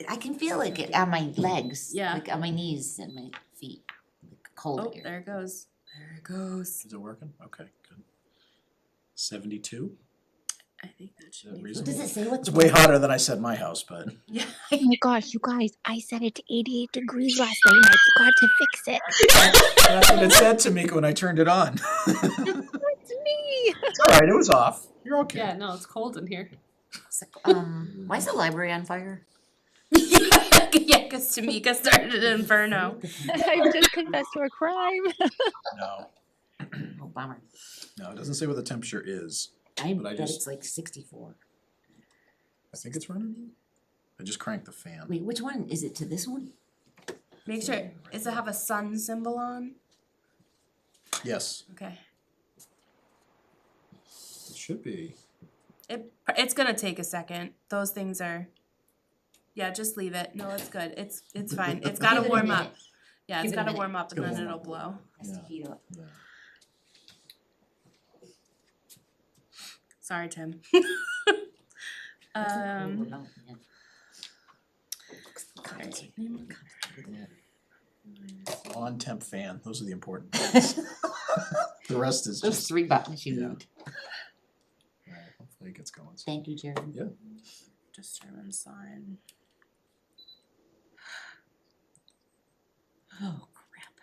S2: I can feel like it on my legs.
S1: Yeah.
S2: Like on my knees and my feet. Like cold
S1: Oh,
S2: here.
S1: there it goes. There it goes.
S4: Is it working? Okay, good. 72?
S1: I think that should
S4: Is that
S1: be.
S4: reasonable?
S2: Does it say what's
S4: It's way hotter than I set my house, but
S1: Yeah.
S8: Oh my gosh, you guys, I set it to 88 degrees last night and I forgot to fix it.
S4: that's what it said to me when I turned it on.
S8: It's me.
S4: It's all right, it was off. You're okay.
S5: Yeah, no, it's cold in here.
S2: It's like, why is the library on fire?
S1: Yeah, because Tamika started an inferno.
S8: I've just confessed to a crime.
S4: No,
S2: Oh, bummer.
S4: no, it doesn't say what the temperature is.
S2: I
S4: But I
S2: bet
S4: just-
S2: it's like 64.
S4: I think it's running. I just cranked the fan.
S2: Wait, which one? Is it to this one?
S1: Make sure, does it have a sun symbol on?
S4: Yes,
S1: Okay.
S4: it should be.
S1: It's gonna take a second. Those things are, yeah, just leave it. No, it's good. It's fine. It's gotta
S2: Give it a
S1: warm up.
S2: minute.
S1: Yeah,
S2: Give
S1: it's
S2: it a
S1: gotta
S2: minute.
S1: warm up and
S4: It's
S1: then
S4: gonna
S1: it'll
S4: warm
S1: blow.
S2: Has to
S4: Yeah.
S2: heat up.
S4: Yeah.
S1: Sorry, Tim.
S2: What's it called? Oh, yeah.
S4: On temp fan, those are the important things. The rest is
S2: Those
S4: just,
S2: 3 buttons you
S4: Yeah.
S2: need.
S4: alright, hopefully it gets going.
S2: Thank you, Jared.
S4: Yeah.
S1: Disturbance sign.
S2: Oh, crap.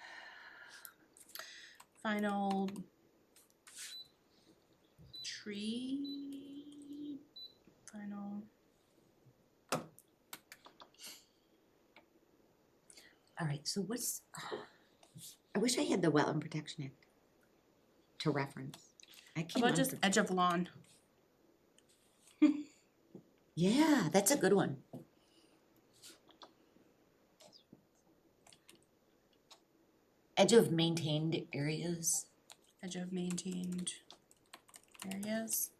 S1: Final tree. Final.
S2: All right, so what's, I wish I had the Wetland Protection Act to reference. I
S1: How
S2: can't.
S1: about just edge of lawn?
S2: Yeah, that's a good one. Edge of maintained areas.
S1: Edge of maintained areas.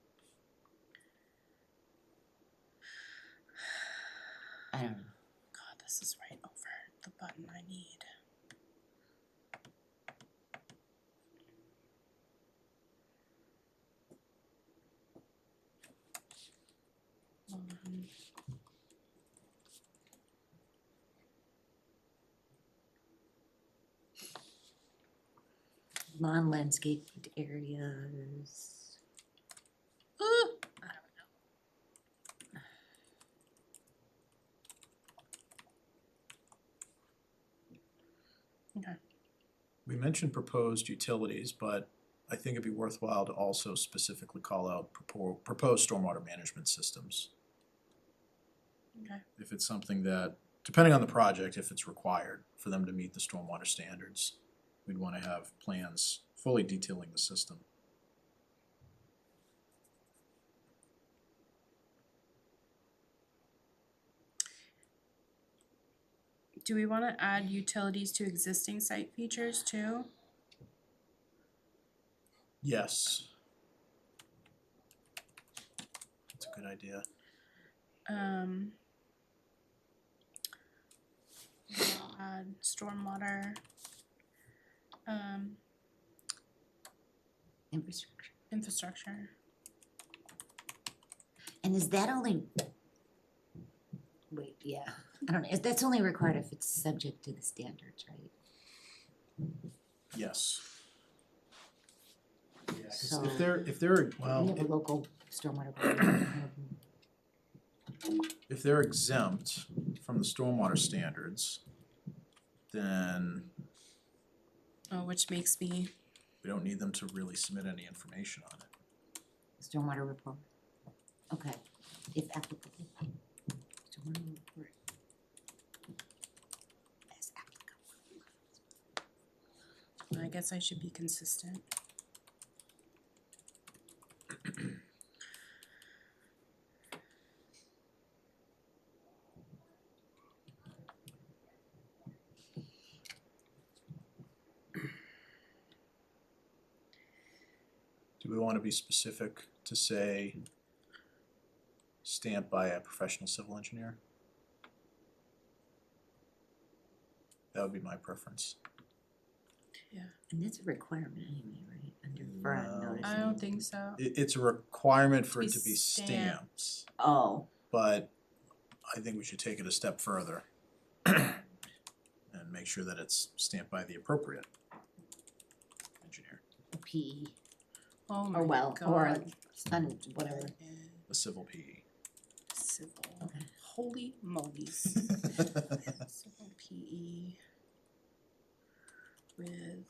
S2: I don't know.
S1: God, this is right over the button I need. Lawn.
S2: Lawn landscaped areas.
S1: I don't know. Okay.
S4: We mentioned proposed utilities, but I think it'd be worthwhile to also specifically call out proposed stormwater management systems.
S1: Okay.
S4: If it's something that, depending on the project, if it's required for them to meet the stormwater standards, we'd wanna have plans fully detailing the system.
S1: Do we wanna add utilities to existing site features too?
S4: Yes. That's a good idea.
S1: Add stormwater,
S2: Infrastructure.
S1: infrastructure.
S2: And is that only? Wait, yeah, I don't know, that's only required if it's subject to the standards, right?
S4: Yes. Yeah, 'cause
S2: So-
S4: if they're,
S2: We
S4: well,
S2: have a local stormwater. board.
S4: if they're exempt from the stormwater standards, then
S1: Oh, which makes me,
S4: we don't need them to really submit any information on it.
S2: Stormwater report. Okay, if applicable. Stormwater report. As applicable.
S1: I guess I should be consistent.
S4: Do we wanna be specific to say stamped by a professional civil engineer? That would be my preference.
S2: And that's a requirement anyway, right, under for a
S4: No.
S2: notice.
S1: I don't think so.
S4: It's a requirement for
S1: To
S4: it
S1: be
S4: to be
S1: stamped.
S4: stamped,
S2: Oh,
S4: but I think we should take it a step further. And make sure that it's stamped by the appropriate engineer,
S2: PE,
S1: Oh my
S2: or well, or
S1: God.
S2: sun, whatever.
S1: That is
S4: a civil PE.
S1: Civil.
S2: Okay.
S1: Holy moly's. Civil PE. With,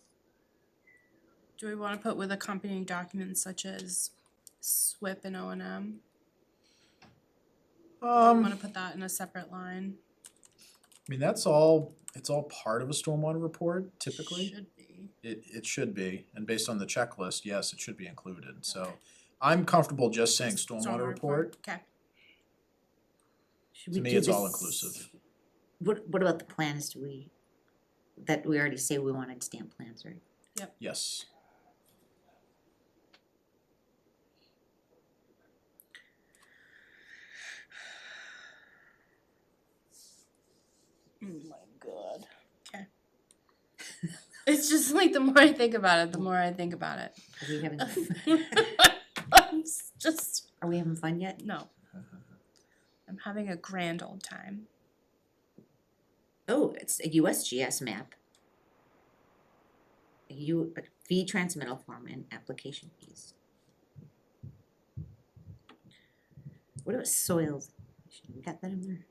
S1: do we wanna put with accompanying documents such as SWIP and O&M? Wanna put that in a separate line?
S4: I mean, it's all part of a stormwater report typically.
S1: Should be.
S4: It should be, and based on the checklist, yes, it should be included, so I'm comfortable just saying stormwater report.
S1: Okay.
S2: Should
S4: To
S2: we
S4: me,
S2: do
S4: it's all
S2: this-
S4: inclusive.
S2: What about the plans, that we already say we wanted stamp plans, right?
S4: Yes.
S1: Oh my God. Okay. It's just like the more I think about it, the more I think about it.
S2: Are we having,
S1: I'm just,
S2: are we having fun yet?
S1: no. I'm having a grand old time.
S2: Oh, it's a USGS map. Fee transmittal form and application fees. What about soils? We got that in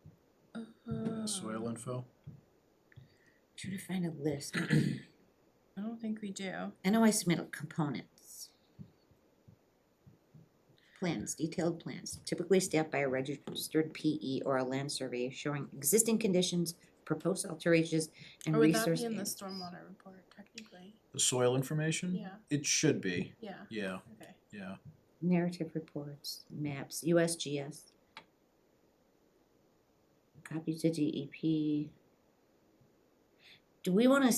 S2: there?
S4: Soil info.
S2: Trying to find a list.
S1: I don't think we do.
S2: NOI submittal components. Plans, detailed plans, typically stamped by a registered PE or a land surveyor showing existing conditions, proposed alterations, and
S1: Or would that
S2: resource
S1: be in the
S2: areas.
S1: stormwater report technically?
S4: The soil information?
S1: Yeah.
S4: It should be,
S1: Yeah,
S4: yeah,
S1: okay.
S4: yeah.
S2: Narrative reports, maps, USGS. Copies to DEP. Do we wanna,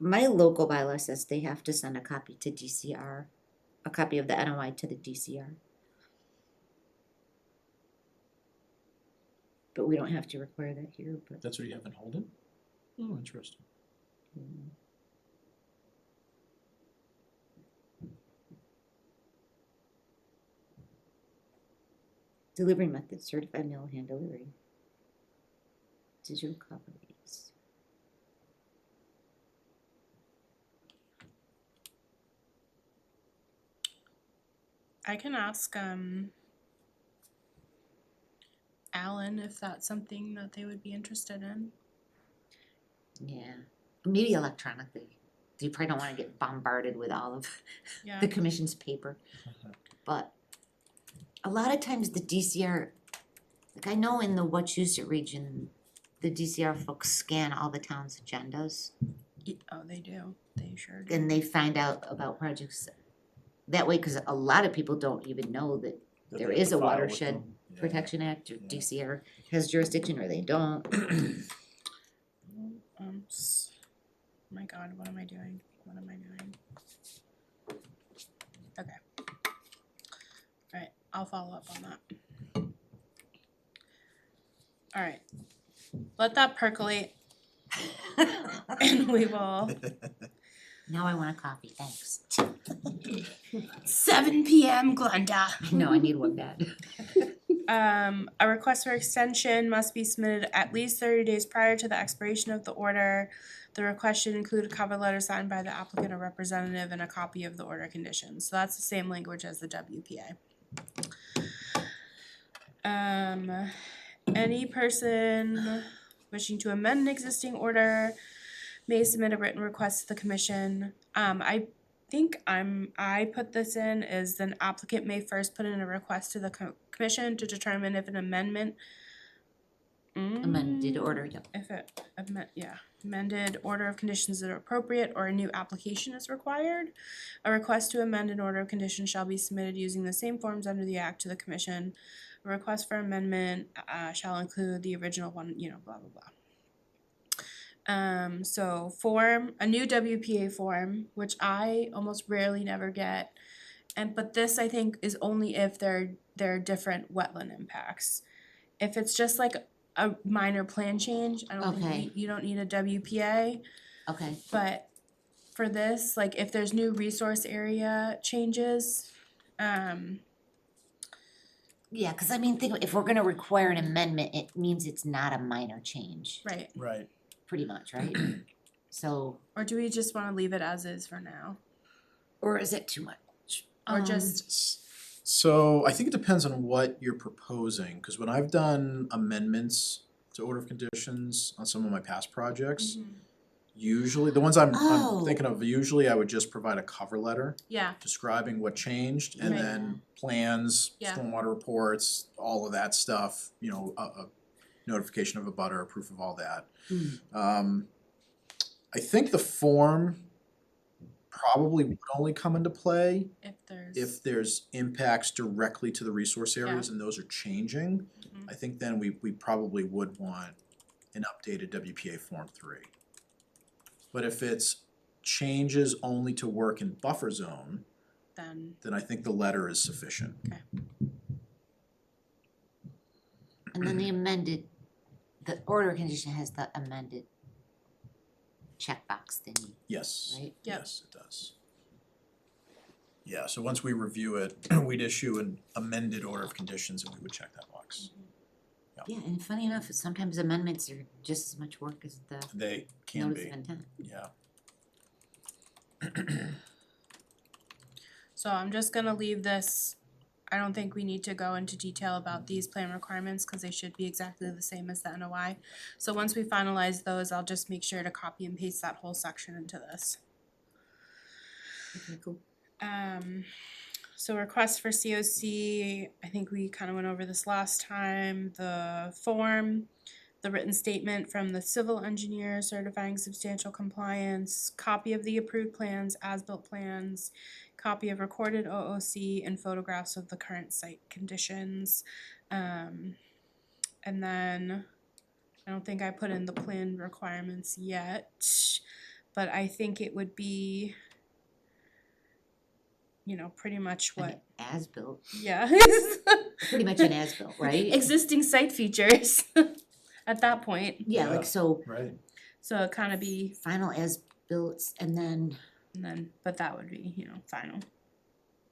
S2: my local bylaw says they have to send a copy to DCR, a copy of the NOI to the DCR. But we don't have to require that here, but.
S4: That's what you have in Holden? Oh, interesting.
S2: mm. Delivery method, certified mail hand delivery. Digital copies.
S1: I can ask Alan if that's something that they would be interested in.
S2: Yeah, maybe electronically. You probably don't wanna get bombarded with all of
S1: Yeah.
S2: the commission's paper. But a lot of times the DCR, like I know in the Wachusett region, the DCR folks scan all the town's agendas
S1: Oh, they do. They sure do.
S2: and they find out about projects that way, cause a lot of people don't even know that
S4: That
S2: there
S4: they have
S2: is
S4: to
S2: a
S4: file with
S2: watershed
S4: them. Yeah.
S2: protection act or
S4: Yeah.
S2: DCR has jurisdiction or they don't.
S1: god, what am I doing? What am I doing? Okay. Alright, I'll follow up on that. Alright. Let that percolate. And we will,
S2: Now I want a coffee, thanks.
S1: 7 PM, Glenda.
S2: No, I need one bad.
S1: A request for extension must be submitted at least 30 days prior to the expiration of the order. The request should include a cover letter signed by the applicant or representative and a copy of the order conditions. So that's the same language as the WPA. Any person wishing to amend an existing order may submit a written request to the commission. I think I put this in is an applicant may first put in a request to the commission to determine if an amendment.
S2: Amended order, yep.
S1: If it, amended order of conditions that are appropriate or a new application is required. A request to amend an order of conditions shall be submitted using the same forms under the act to the commission. A request for amendment shall include the original one, blah, blah, blah. So form, a new WPA form, which I almost rarely never get. But this I think is only if there are different wetland impacts. If it's just like a minor plan change, I don't
S2: Okay.
S1: think you don't need a WPA.
S2: Okay,
S1: But for this, like if there's new resource area changes,
S2: yeah, cause I mean, if we're gonna require an amendment, it means it's not a minor change,
S1: right?
S4: Right.
S2: pretty much, right? So,
S1: Or do we just wanna leave it as is for now?
S2: or is it too much?
S1: Or just,
S4: So I think it depends on what you're proposing, because when I've done amendments to order of conditions on some of my past projects, usually, the ones I'm
S2: Oh.
S4: thinking of, usually I would just provide a cover letter
S1: yeah,
S4: describing what changed, and
S1: Right.
S4: then plans,
S1: Yeah.
S4: stormwater reports, all of that stuff, a notification of a butter, proof of all that. I think the form probably would only come into play if there's impacts directly to the resource areas and those are changing.
S1: Mhm.
S4: I think then we probably would want an updated WPA Form 3. But if it's changes only to work in buffer zone,
S1: then,
S4: then I think the letter is sufficient.
S2: And then the order condition has the amended checkbox thingy,
S4: Yes,
S2: right?
S1: Yep.
S4: yes, it does. Yeah, so once we review it, we'd issue an amended order of conditions and we would check that box.
S2: Yeah, and funny enough, sometimes amendments are just as much work as the
S4: They can
S2: notice
S4: be,
S2: of intent.
S4: yeah.
S1: so I'm just gonna leave this. I don't think we need to go into detail about these plan requirements, cause they should be exactly the same as the NOI. So once we finalize those, I'll just make sure to copy and paste that whole section into this.
S2: Okay, cool.
S1: So request for COC, I think we kind of went over this last time, the form, the written statement from the civil engineer certifying substantial compliance, copy of the approved plans, as-built plans, copy of recorded OOC, and photographs of the current site conditions. And then, I don't think I put in the plan requirements yet, but I think it would be, pretty much what,
S2: As-built,
S1: yeah.
S2: pretty much an as-built, right?
S1: Existing site features at that point.
S2: Yeah,
S4: Yeah.
S2: like so,
S4: Right.
S1: So it kind of be,
S2: final as-built, and then
S1: but that would be, final.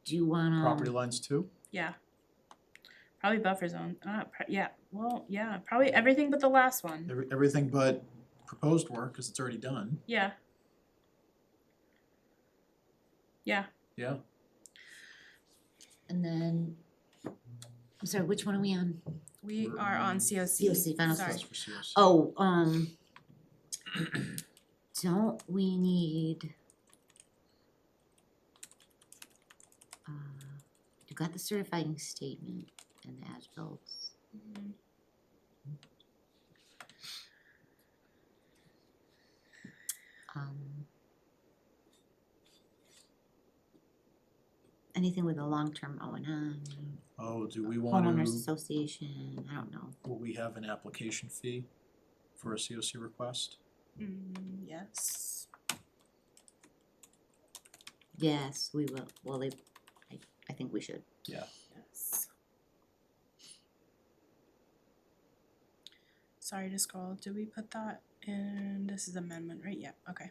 S2: do you wanna?
S4: Property lines too?
S1: Yeah. Probably buffer zone. Probably everything but the last one.
S4: Everything but proposed work, cause it's already done.
S1: Yeah. Yeah.
S4: Yeah.
S2: And then, I'm sorry, which one are we on?
S1: We are on COC.
S2: COC, final
S1: Sorry.
S4: That's for COC.
S2: Oh, don't we need? You got the certifying statement and the as-bills. Anything with a long-term O&M,
S4: Oh, do we want
S2: homeowners
S4: to,
S2: association, I don't know.
S4: will we have an application fee for a COC request?
S1: Yes.
S2: Yes, we will. Well, I think we should.
S4: Yeah.
S1: Yes. Sorry to scroll, did we put that in, this is amendment, right? Yeah, okay.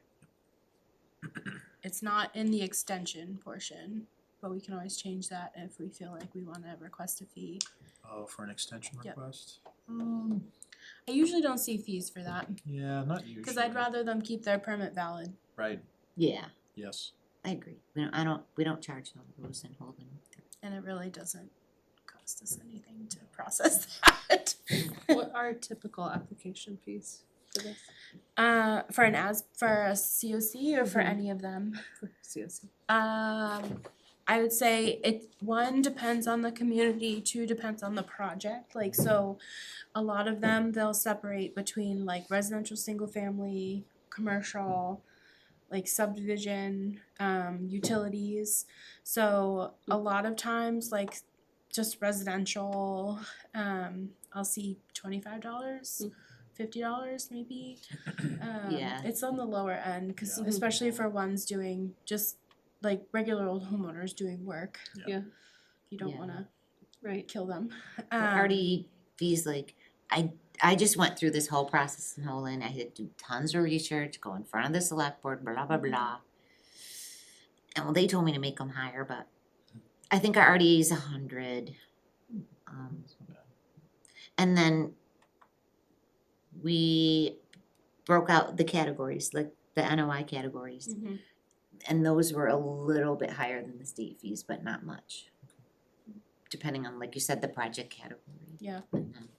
S1: It's not in the extension portion, but we can always change that if we feel like we wanna request a fee.
S4: Oh, for an extension
S1: Yep.
S4: request?
S1: I usually don't see fees for that,
S4: Yeah, not usually.
S1: cause I'd rather them keep their permit valid.
S4: Right,
S2: Yeah,
S4: yes.
S2: I agree. We don't charge no rules and Holden.
S1: And it really doesn't cost us anything to process that.
S5: What are typical application fees for this?
S1: For a COC or for
S5: Mhm.
S1: any of them?
S5: For COC?
S1: I would say one depends on the community, two depends on the project, like so a lot of them, they'll separate between like residential, single family, commercial, like subdivision, utilities. So a lot of times, like just residential, I'll see $25, $50 maybe.
S2: Yeah.
S1: It's on the lower end, cause
S4: Yeah.
S1: especially for ones doing just like regular old homeowners doing work.
S5: Yeah.
S1: You don't
S2: Yeah.
S1: wanna
S5: Right.
S1: kill them.
S2: RDE fees, like, I just went through this whole process in Holden. I had to do tons of research, go in front of the select board, blah, blah, blah. And well, they told me to make them higher, but I think our RDE is 100. And then we broke out the categories, like the NOI categories.
S1: Mhm.
S2: And those were a little bit higher than the state fees, but not much. Depending on, like you said, the project category.
S1: Yeah.
S2: Mhm.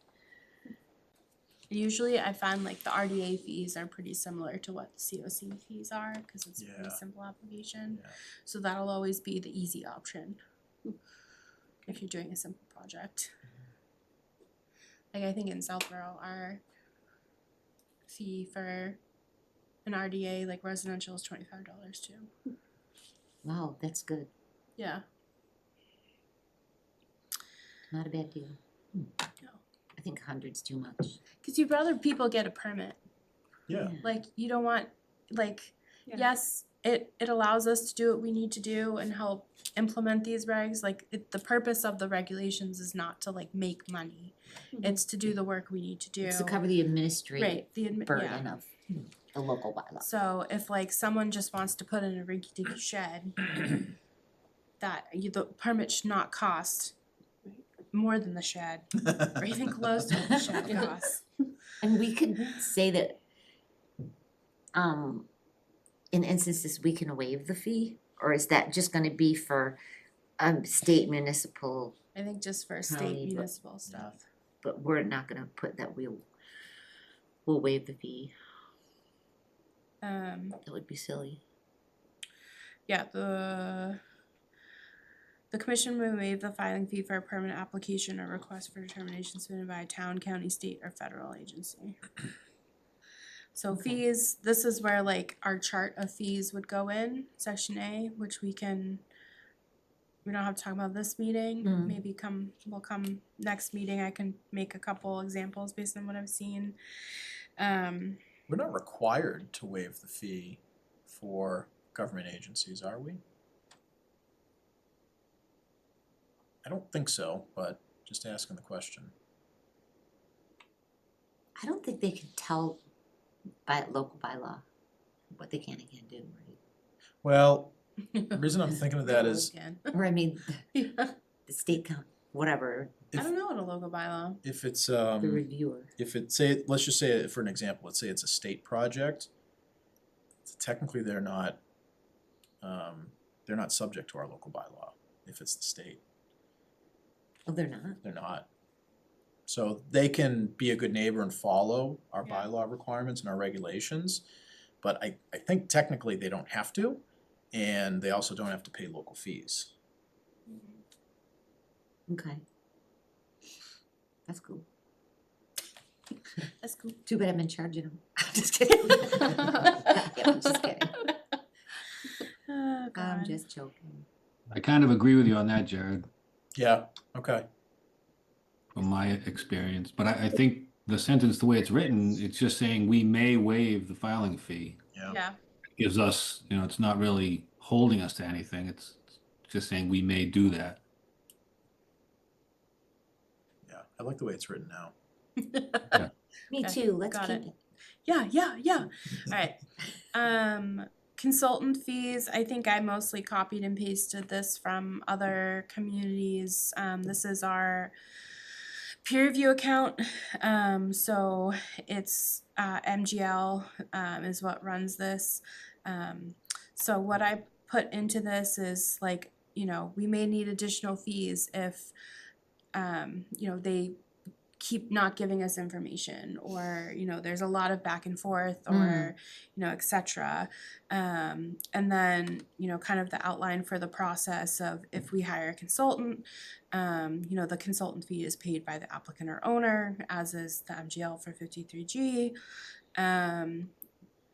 S1: Usually I find like the RDA fees are pretty similar to what the COC fees are, cause it's a pretty
S4: Yeah.
S1: simple application.
S4: Yeah.
S1: So that'll always be the easy option. If you're doing a simple project. Like I think in Southborough, our fee for an RDA, like residential, is $25 too.
S2: Wow, that's good.
S1: Yeah.
S2: Not a bad deal.
S1: No.
S2: I think 100's too much.
S1: Cause you'd rather people get a permit.
S4: Yeah.
S1: Like you don't want, like,
S5: Yeah.
S1: yes, it allows us to do what we need to do and help implement these regs. Like the purpose of the regulations is not to like make money.
S5: Mhm.
S1: It's to do the work we need to do.
S2: It's to cover the administrative
S1: Right, the yeah.
S2: burden of the local bylaw.
S1: So if like someone just wants to put in a rinky dinky shed, the permit should not cost more than the shed, or even close to what the shed costs.
S2: And we could say that, in instances, we can waive the fee, or is that just gonna be for, state municipal,
S1: I think just for
S2: County,
S1: state
S2: but-
S1: municipal stuff.
S2: but we're not gonna put that we'll waive the fee, that would be silly.
S1: Yeah, the commission may waive the filing fee for a permanent application or request for determination submitted by a town, county, state, or federal agency. So
S2: Okay.
S1: fees, this is where like our chart of fees would go in, section A, which we don't have to talk about this meeting,
S2: Mm.
S1: maybe we'll come next meeting, I can make a couple examples based on what I've seen.
S4: We're not required to waive the fee for government agencies, are we? I don't think so, but just asking the question.
S2: I don't think they can tell by local bylaw what they can and can't do, right?
S4: Well, the reason I'm thinking of that is
S1: Again.
S2: Or I mean,
S1: Yeah.
S2: the state count, whatever,
S1: I don't know what a local bylaw.
S4: if it's
S2: the reviewer.
S4: if it say, let's just say for an example, let's say it's a state project, technically they're not subject to our local bylaw if it's the state.
S2: Oh, they're not?
S4: They're not. So they can be a good neighbor and follow our
S1: Yeah.
S4: bylaw requirements and our regulations, but I think technically they don't have to, and they also don't have to pay local fees.
S2: Okay. That's cool.
S1: That's cool.
S2: Too bad I've been charging them. I'm just kidding. Yeah, I'm just kidding.
S1: Oh,
S2: I'm
S1: God.
S2: just joking.
S6: I kind of agree with you on that, Jared,
S4: Yeah, okay.
S6: from my experience, but I think the sentence, the way it's written, it's just saying we may waive the filing fee.
S4: Yeah.
S1: Yeah,
S6: Gives us, it's not really holding us to anything. It's just saying we may do that.
S4: Yeah, I like the way it's written now.
S2: Me
S1: Okay,
S2: too, let's
S1: got
S2: keep
S1: it.
S2: it.
S1: Yeah. Alright. Consultant fees, I think I mostly copied and pasted this from other communities. This is our peer review account. So it's MGL is what runs this. So what I put into this is like, you know, we may need additional fees if you know, they keep not giving us information, or you know there's a lot of back and forth, or you know, etc. And then you know, kind of the outline for the process of if we hire a consultant, you know, the consultant fee is paid by the applicant or owner, as is the MGL for 53G.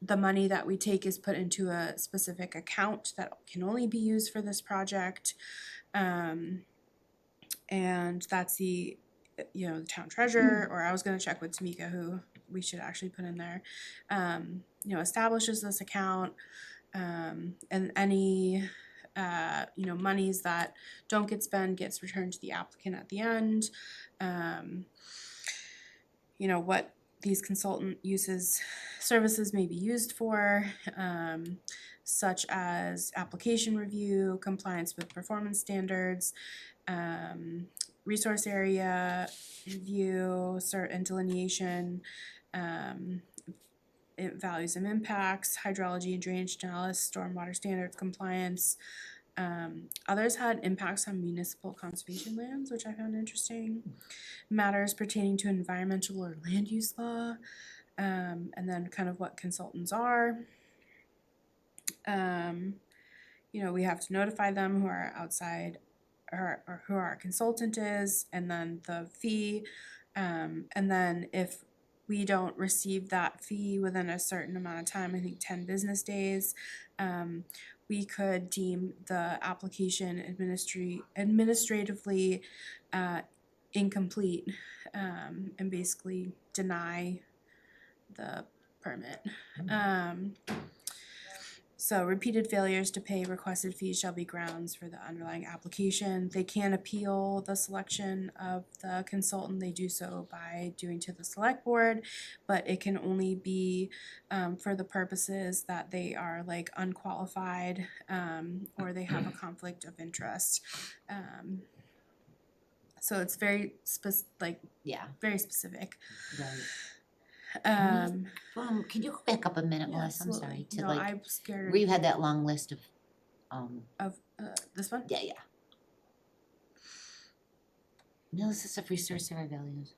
S1: The money that we take is put into a specific account that can only be used for this project, and that's the, you know, the town treasurer, or I was gonna check with Tamika who we should actually put in there, you know, establishes this account, and any you know, monies that don't get spent gets returned to the applicant at the end. You know, what these consultant services may be used for, such as application review, compliance with performance standards, resource area review, and delineation, values and impacts, hydrology and drainage analysis, stormwater standards compliance. Others had impacts on municipal conservation lands, which I found interesting. Matters pertaining to environmental or land use law, and then kind of what consultants are. You know, we have to notify them who are outside, or who our consultant is, and then the fee, and then if we don't receive that fee within a certain amount of time, I think 10 business days, we could deem the application administratively incomplete, and basically deny the permit. So repeated failures to pay requested fees shall be grounds for the underlying application. They can appeal the selection of the consultant. They do so by doing to the select board, but it can only be for the purposes that they are like unqualified, or they have a conflict of interest. So it's very
S2: Yeah,
S1: very specific.
S2: right.
S1: Um,
S2: Can you go back up a minute,
S1: yeah,
S2: Melissa? I'm sorry,
S1: absolutely.
S2: to
S1: No,
S2: like,
S1: I'm scared
S2: where you had that long list of,
S1: of this one.
S2: yeah. Analysis of resource area values.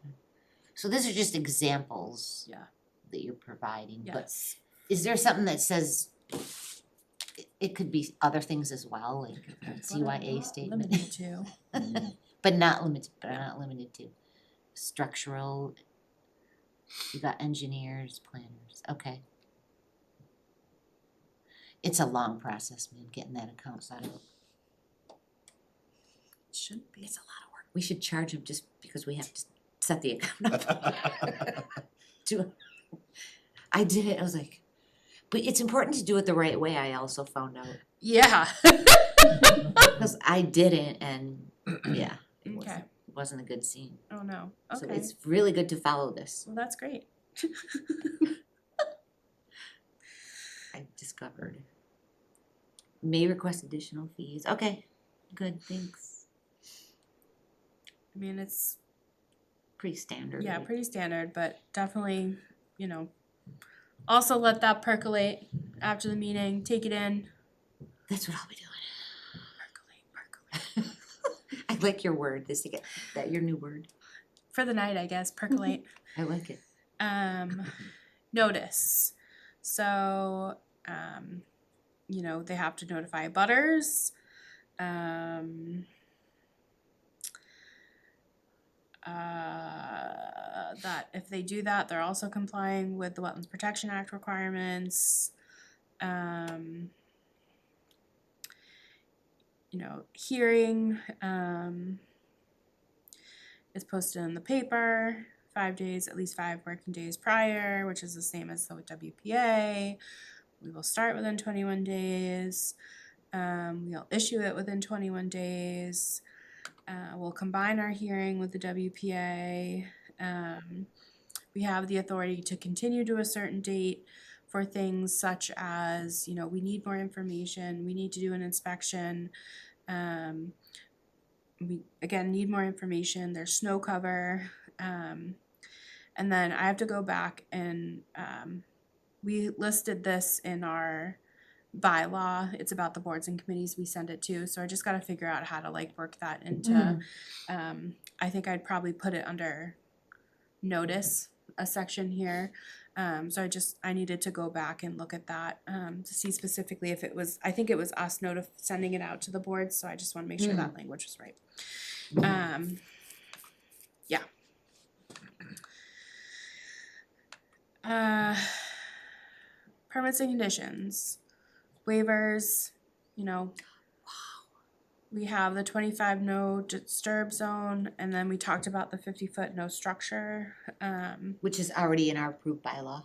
S2: So these are just examples.
S1: Yeah.
S2: That you're providing, but
S1: Yes.
S2: is there something that says it could be other things as well, like a CYA statement?
S1: Limited to.
S2: But not limited to structural. You got engineers, planners, okay. It's a long process, man, getting that account set up.
S1: It shouldn't be.
S2: It's a lot of work. We should charge them just because we have to set the account up. I did it, I was like, but it's important to do it the right way, I also found out.
S1: Yeah.
S2: Because I didn't, and yeah, it
S1: Okay.
S2: wasn't a good scene.
S1: Oh no.
S2: So
S1: Okay.
S2: it's really good to follow this,
S1: Well, that's great.
S2: I discovered. May request additional fees, okay, good, thanks.
S1: I mean, it's
S2: Pretty standard.
S1: yeah,
S2: right?
S1: pretty standard, but definitely, you know, also let that percolate after the meeting. Take it in.
S2: That's what I'll be doing.
S1: Percolate.
S2: I like your word, that your new word,
S1: For the night, I guess. Percolate.
S2: I like it.
S1: Notice. So, you know, they have to notify butters. That if they do that, they're also complying with the Wetlands Protection Act requirements. You know, hearing, is posted in the paper 5 days, at least 5 working days prior, which is the same as the WPA. We will start within 21 days. We'll issue it within 21 days. We'll combine our hearing with the WPA. We have the authority to continue to a certain date for things such as, you know, we need more information, we need to do an inspection. We, again, need more information, there's snow cover. And then I have to go back and, we listed this in our bylaw. It's about the boards and committees we send it to, so I just gotta figure out how to like work that into, I think I'd probably put it under notice, a section here. So I needed to go back and look at that, to see specifically if it was, I think it was us sending it out to the boards, so I just wanna make sure that language was right. Yeah. Permits and conditions, waivers, you know. We have the 25 no disturb zone, and then we talked about the 50-foot no structure.
S2: Which is already in our approved bylaw.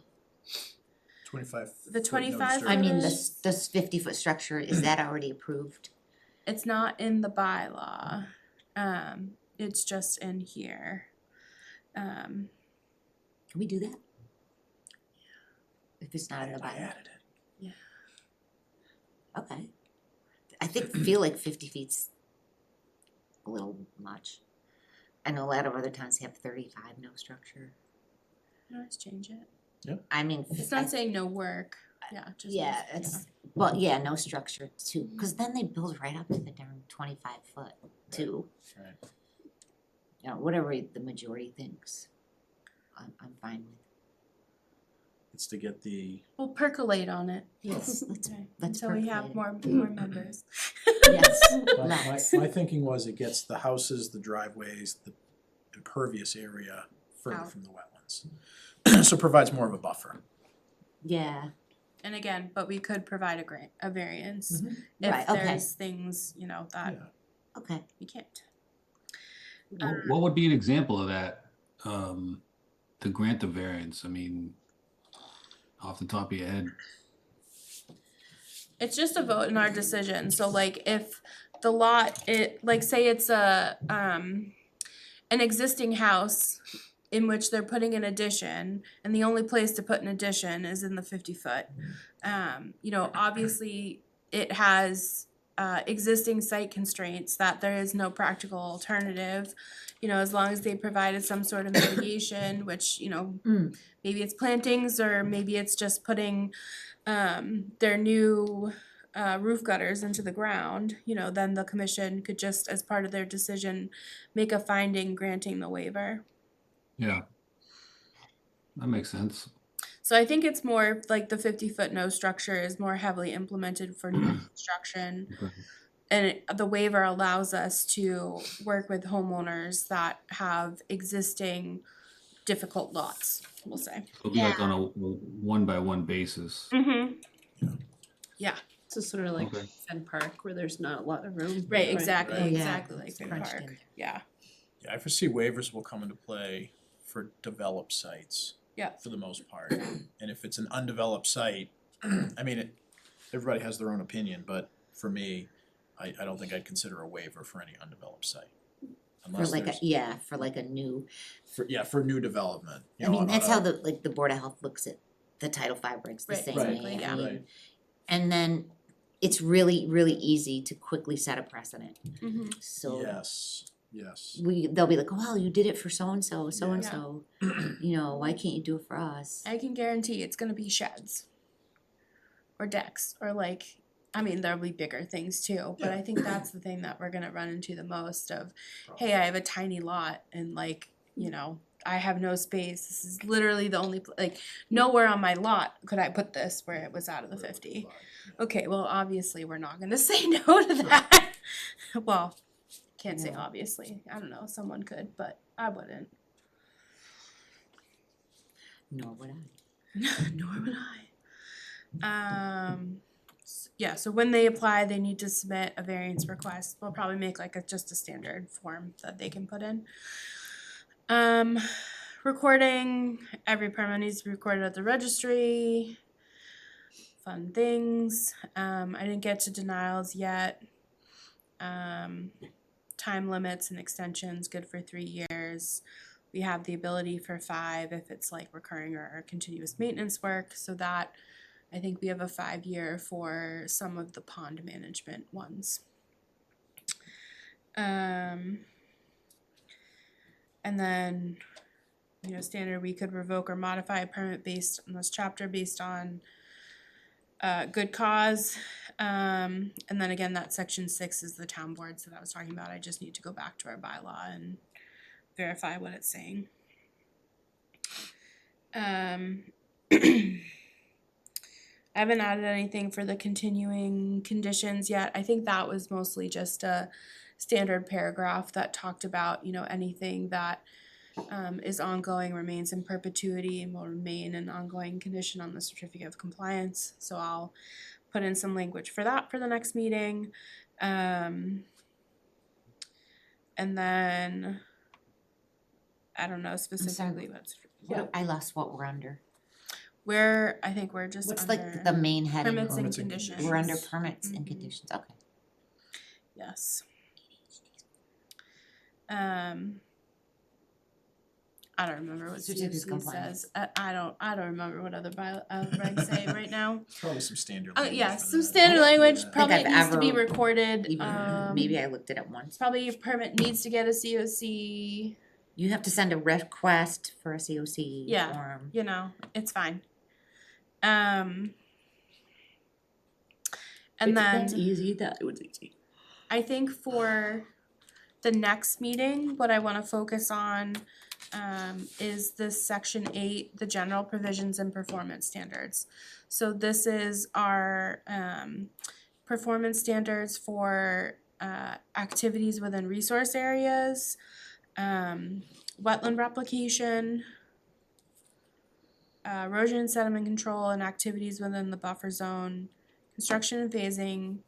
S4: 25.
S1: The 25
S2: I mean,
S1: Yes.
S2: this 50-foot structure, is that already approved?
S1: It's not in the bylaw, it's just in here.
S2: Can we do that? If it's not in the
S4: I
S2: bylaw,
S4: added it.
S2: okay. I feel like 50 feet's a little much. I know a lot of other towns have 35 no structure.
S1: Let's change it.
S2: I mean,
S1: It's not saying no work, yeah, just.
S2: yeah, it's, well, yeah, no structure too, cause then they build right up to the darn 25 foot too.
S4: Right.
S2: You know, whatever the majority thinks, I'm fine with.
S4: It's to get the,
S1: We'll percolate on it.
S2: Yes,
S1: Okay,
S2: let's
S1: until we have
S2: percolate
S1: more members.
S2: Yes,
S4: my,
S2: let's.
S4: my thinking was it gets the houses, the driveways, the impervious area further
S1: Out.
S4: from the wetlands. So it provides more of a buffer.
S2: Yeah,
S1: And again, but we could provide a variance
S2: right,
S1: if
S2: okay,
S1: there's things, you know, that
S4: Yeah.
S2: okay.
S1: we can't.
S6: What would be an example of that, to grant the variance? I mean, off the top of your head.
S1: It's just a vote in our decision, so like if the lot, like say it's an existing house in which they're putting an addition, and the only place to put an addition is in the 50-foot. You know, obviously it has existing site constraints that there is no practical alternative. You know, as long as they provided some sort of mitigation, which, you know, maybe it's plantings or maybe it's just putting their new roof gutters into the ground, you know, then the commission could just, as part of their decision, make a finding granting the waiver.
S6: Yeah. That makes sense.
S1: So I think it's more like the 50-foot no structure is more heavily implemented for new construction.
S6: Okay.
S1: And the waiver allows us to work with homeowners that have existing difficult lots, we'll say.
S6: It'll be like on a one-by-one basis.
S1: Yeah,
S5: So sort of like
S6: Okay.
S5: Fenn Park where there's not a lot of room.
S1: right, exactly,
S2: Right. Yeah,
S1: exactly like
S2: it's
S1: Finn
S2: crunched
S1: Park,
S2: in.
S1: yeah.
S4: Yeah, I foresee waivers will come into play for developed sites.
S1: Yeah.
S4: For the most part. And if it's an undeveloped site, I mean, everybody has their own opinion, but for me, I don't think I'd consider a waiver for any undeveloped site.
S2: For
S4: Unless
S2: like a,
S4: there's,
S2: yeah, for like a new,
S4: for new development. You
S2: I
S4: know,
S2: mean,
S4: on
S2: that's
S4: a-
S2: how the Board of Health looks at the Title V regs the
S1: Right,
S2: same
S1: exactly,
S2: way,
S1: yeah.
S2: I mean,
S4: Right.
S2: and then it's really, really easy to quickly set a precedent, so
S4: Yes.
S2: they'll be like, well, you did it for so-and-so, so-and-so, you know, why can't you do it for us?
S1: I can guarantee it's gonna be sheds. Or decks, or like, I mean, there'll be bigger things too, but I think that's the thing that we're gonna run into the most of, hey, I have a tiny lot and like, you know, I have no space, this is literally the only, like, nowhere on my lot could I put this where it was out of the 50. Okay, well, obviously, we're not gonna say no to that. Well, can't say
S2: Yeah.
S1: obviously, I don't know, someone could, but I wouldn't.
S2: Nor would I.
S1: Nor would I. Yeah, so when they apply, they need to submit a variance request. We'll probably make like just a standard form that they can put in. Recording, every permit needs to be recorded at the registry. fun things. I didn't get to denials yet. Time limits and extensions, good for 3 years. We have the ability for 5 if it's like recurring or continuous maintenance work, so that I think we have a 5-year for some of the pond management ones. And then, standard, we could revoke or modify a permit based on this chapter based on good cause. And then again, that section 6 is the town boards that I was talking about. I just need to go back to our bylaw and verify what it's saying. I haven't added anything for the continuing conditions yet. I think that was mostly just a standard paragraph that talked about, anything that is ongoing remains in perpetuity and will remain an ongoing condition on the certificate of compliance. So I'll put in some language for that for the next meeting. And then I don't know specifically what's.
S2: I lost what we're under.
S1: I think we're just
S2: What's
S1: under
S2: like the main heading?
S1: permits and
S4: Permits and
S1: conditions.
S2: We're under permits and
S1: Mhm.
S2: conditions, okay.
S1: Yes. I don't remember what
S2: Certificate of
S1: COC
S2: compliance.
S1: says. I don't remember what other regs say right now.
S4: Probably some standard
S1: Oh
S4: language
S1: yeah,
S4: for
S1: some
S4: that.
S1: standard language,
S4: Yeah.
S1: probably
S2: I've
S1: it needs to be
S2: ever
S1: recorded.
S2: Even, maybe I looked at it once.
S1: Probably your permit needs to get a COC,
S2: You have to send a request for a COC
S1: Yeah.
S2: form.
S1: It's fine. And then
S2: easy, that was easy.
S1: I think for the next meeting, what I wanna focus on is this section 8, the general provisions and performance standards. So this is our performance standards for activities within resource areas, wetland replication, erosion and sediment control and activities within the buffer zone, construction and phasing,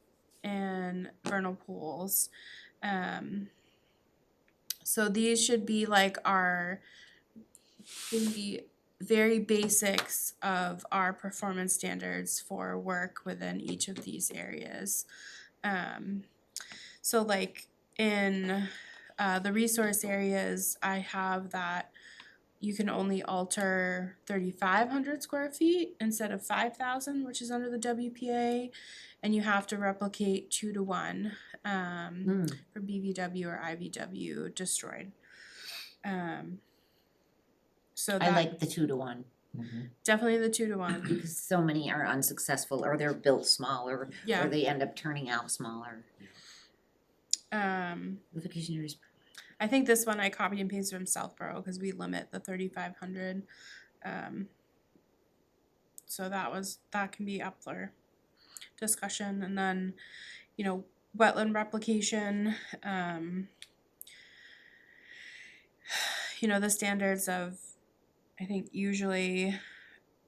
S1: and vernal pools. So these should be like the very basics of our performance standards for work within each of these areas. So like in the resource areas, I have that you can only alter 3,500 square feet instead of 5,000, which is under the WPA, and you have to replicate 2 to 1 for BVW or IVW destroyed. So that
S2: I like the 2 to 1
S1: definitely the 2 to 1.
S2: because so many are unsuccessful or they're built smaller
S1: Yeah.
S2: or they end up turning out smaller. Vacation areas.
S1: I think this one I copied and pasted from Southborough because we limit the 3,500. So that can be up for discussion. And then, wetland replication, the standards of, I think usually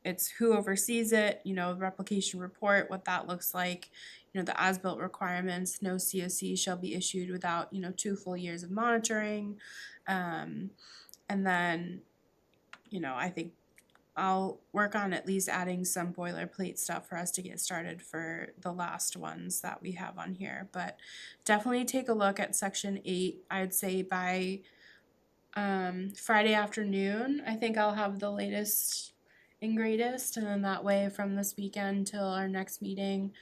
S1: it's who oversees it, replication report, what that looks like, the as-built requirements, no COC shall be issued without, 2 full years of monitoring. And then, I think I'll work on at least adding some boilerplate stuff for us to get started for the last ones that we have on here. But definitely take a look at section 8. I'd say by Friday afternoon, I think I'll have the latest and greatest, and then that way from this weekend till our next meeting,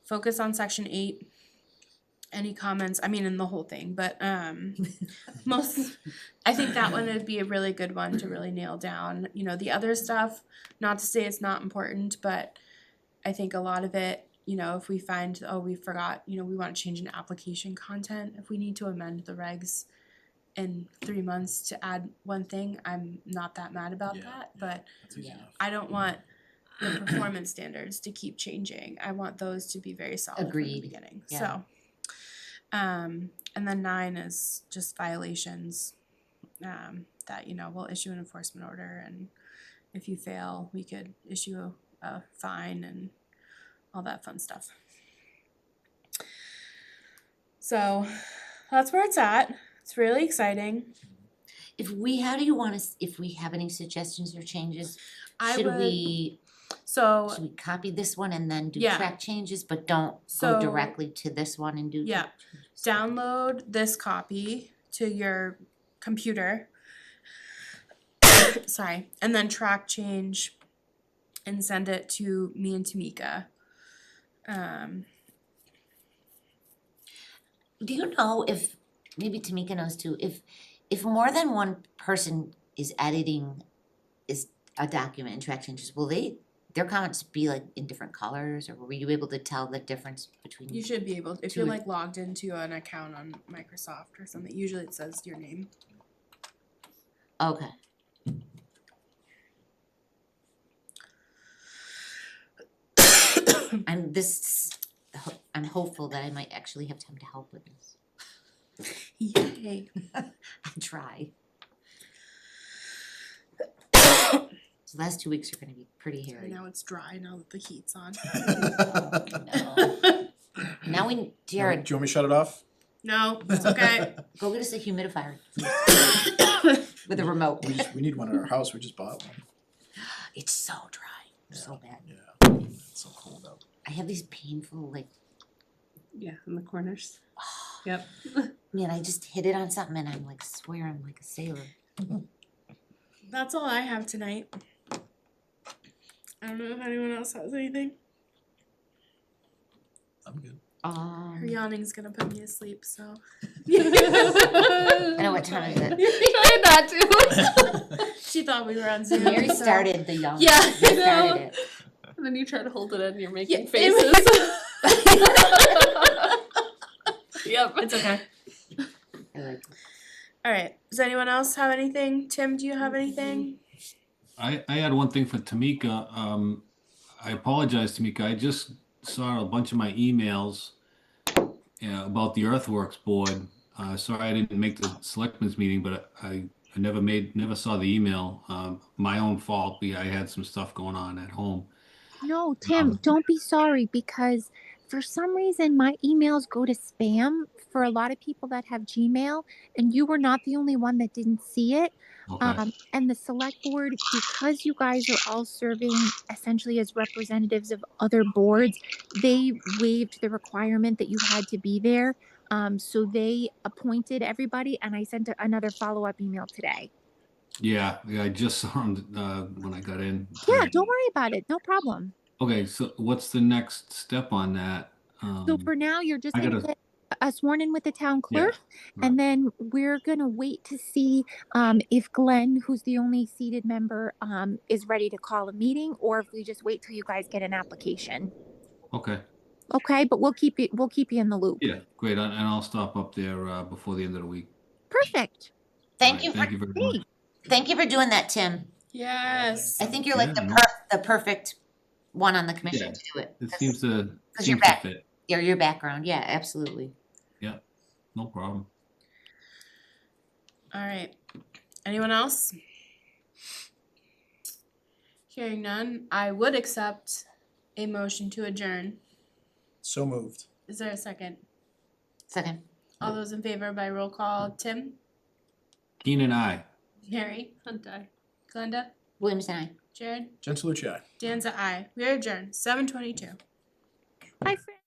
S1: focus on section 8. Any comments, in the whole thing, but I think that one would be a really good one to really nail down. The other stuff, not to say it's not important, but I think a lot of it, if we find, we forgot, we want to change an application content, if we need to amend the regs in 3 months to add one thing, I'm not that mad about that, but
S4: That's easy enough.
S1: I don't want the performance standards to keep changing. I want those to be very solid from the
S2: Agreed.
S1: beginning,
S2: Yeah.
S1: so. And then 9 is just violations, that, we'll issue an enforcement order, and if you fail, we could issue a fine and all that fun stuff. So, that's where it's at. It's really exciting.
S2: How do you want us, if we have any suggestions or changes,
S1: I
S2: should
S1: would-
S2: we
S1: So,
S2: Should we copy this one and then do
S1: Yeah.
S2: track changes, but don't
S1: So-
S2: go directly to this one and do
S1: Yeah.
S2: track changes?
S1: download this copy to your computer. Sorry, and then track change and send it to me and Tamika.
S2: Do you know if, maybe Tamika knows too, if more than one person is editing a document and track changes, will their comments be like in different colors, or were you able to tell the difference between?
S1: You should be able, if
S2: To
S1: you're
S2: it.
S1: like logged into an account on Microsoft or something, usually it says your name.
S2: Okay. I'm hopeful that I might actually have time to help with this.
S1: Yay.
S2: I try. So the last 2 weeks are gonna be pretty
S1: And
S2: hairy.
S1: now it's dry now that the heat's on.
S2: No. Now we,
S4: Do you
S2: Jared,
S4: want me to shut it off?
S1: No, it's okay.
S2: go get us a humidifier with a remote.
S4: We need one at our house, we just bought one.
S2: It's so dry, so bad.
S4: Yeah, it's so cold out.
S2: I have these painful, like,
S5: Yeah, in the corners. Yep.
S2: man, I just hit it on something and I'm like swearing like a sailor.
S1: That's all I have tonight. I don't know if anyone else has anything.
S4: I'm good.
S1: Her yawning's gonna put me to sleep, so.
S2: I know what time is it.
S5: Try not to.
S1: She thought we were on Zoom.
S2: Mary
S1: so-
S2: started the yawn.
S1: Yeah,
S2: You
S1: I know.
S2: started it.
S5: And then you try to hold it in, you're making
S1: Yeah,
S5: faces. Yep.
S1: It's okay.
S2: I like it.
S1: Alright, does anyone else have anything? Tim, do you have anything?
S6: I had one thing for Tamika. I apologize, Tamika. I just saw a bunch of my emails about the Earthworks Board. Sorry I didn't make the selectmen's meeting, but I never saw the email. My own fault. I had some stuff going on at home.
S8: No, Tim, don't be sorry, because for some reason my emails go to spam for a lot of people that have Gmail, and you were not the only one that didn't see it.
S6: Okay.
S8: And the select board, because you guys are all serving essentially as representatives of other boards, they waived the requirement that you had to be there. So they appointed everybody, and I sent another follow-up email today.
S6: Yeah, I just saw them when I got in.
S8: Yeah, don't worry about it. No problem.
S6: Okay, so what's the next step on that?
S8: So for now, you're just
S6: I
S8: gonna
S6: gotta-
S8: get sworn in with the town
S6: Yeah,
S8: clerk, and then we're gonna wait to see if Glenn, who's the only seated member, is ready to call a meeting, or if we just wait till you guys get an application.
S6: Okay,
S8: Okay, but we'll keep you in the loop.
S6: yeah, great, and I'll stop up there before the end of the week.
S8: Perfect.
S2: Thank
S6: All
S2: you
S6: right,
S2: for,
S6: thank you very much.
S2: thank you for doing that, Tim.
S1: Yes.
S2: I think you're like
S6: Yeah, no.
S2: the perfect one on the commission
S6: Yeah.
S2: to do it.
S6: It seems to
S2: 'cause
S6: seems
S2: you're
S6: to
S2: back.
S6: fit.
S2: Your background, yeah, absolutely.
S6: No problem.
S1: Alright, anyone else? Hearing none, I would accept a motion to adjourn.
S4: So moved.
S1: Is there a second?
S2: Second.
S1: All those in favor by roll call, Tim,
S6: Keenan, I.
S1: Harry,
S5: Hunt die.
S1: Glenda,
S2: Williams and I.
S1: Jared,
S4: Gentilucci, aye.
S1: Danza, I. We are adjourned, 7:22.
S8: Bye, friends.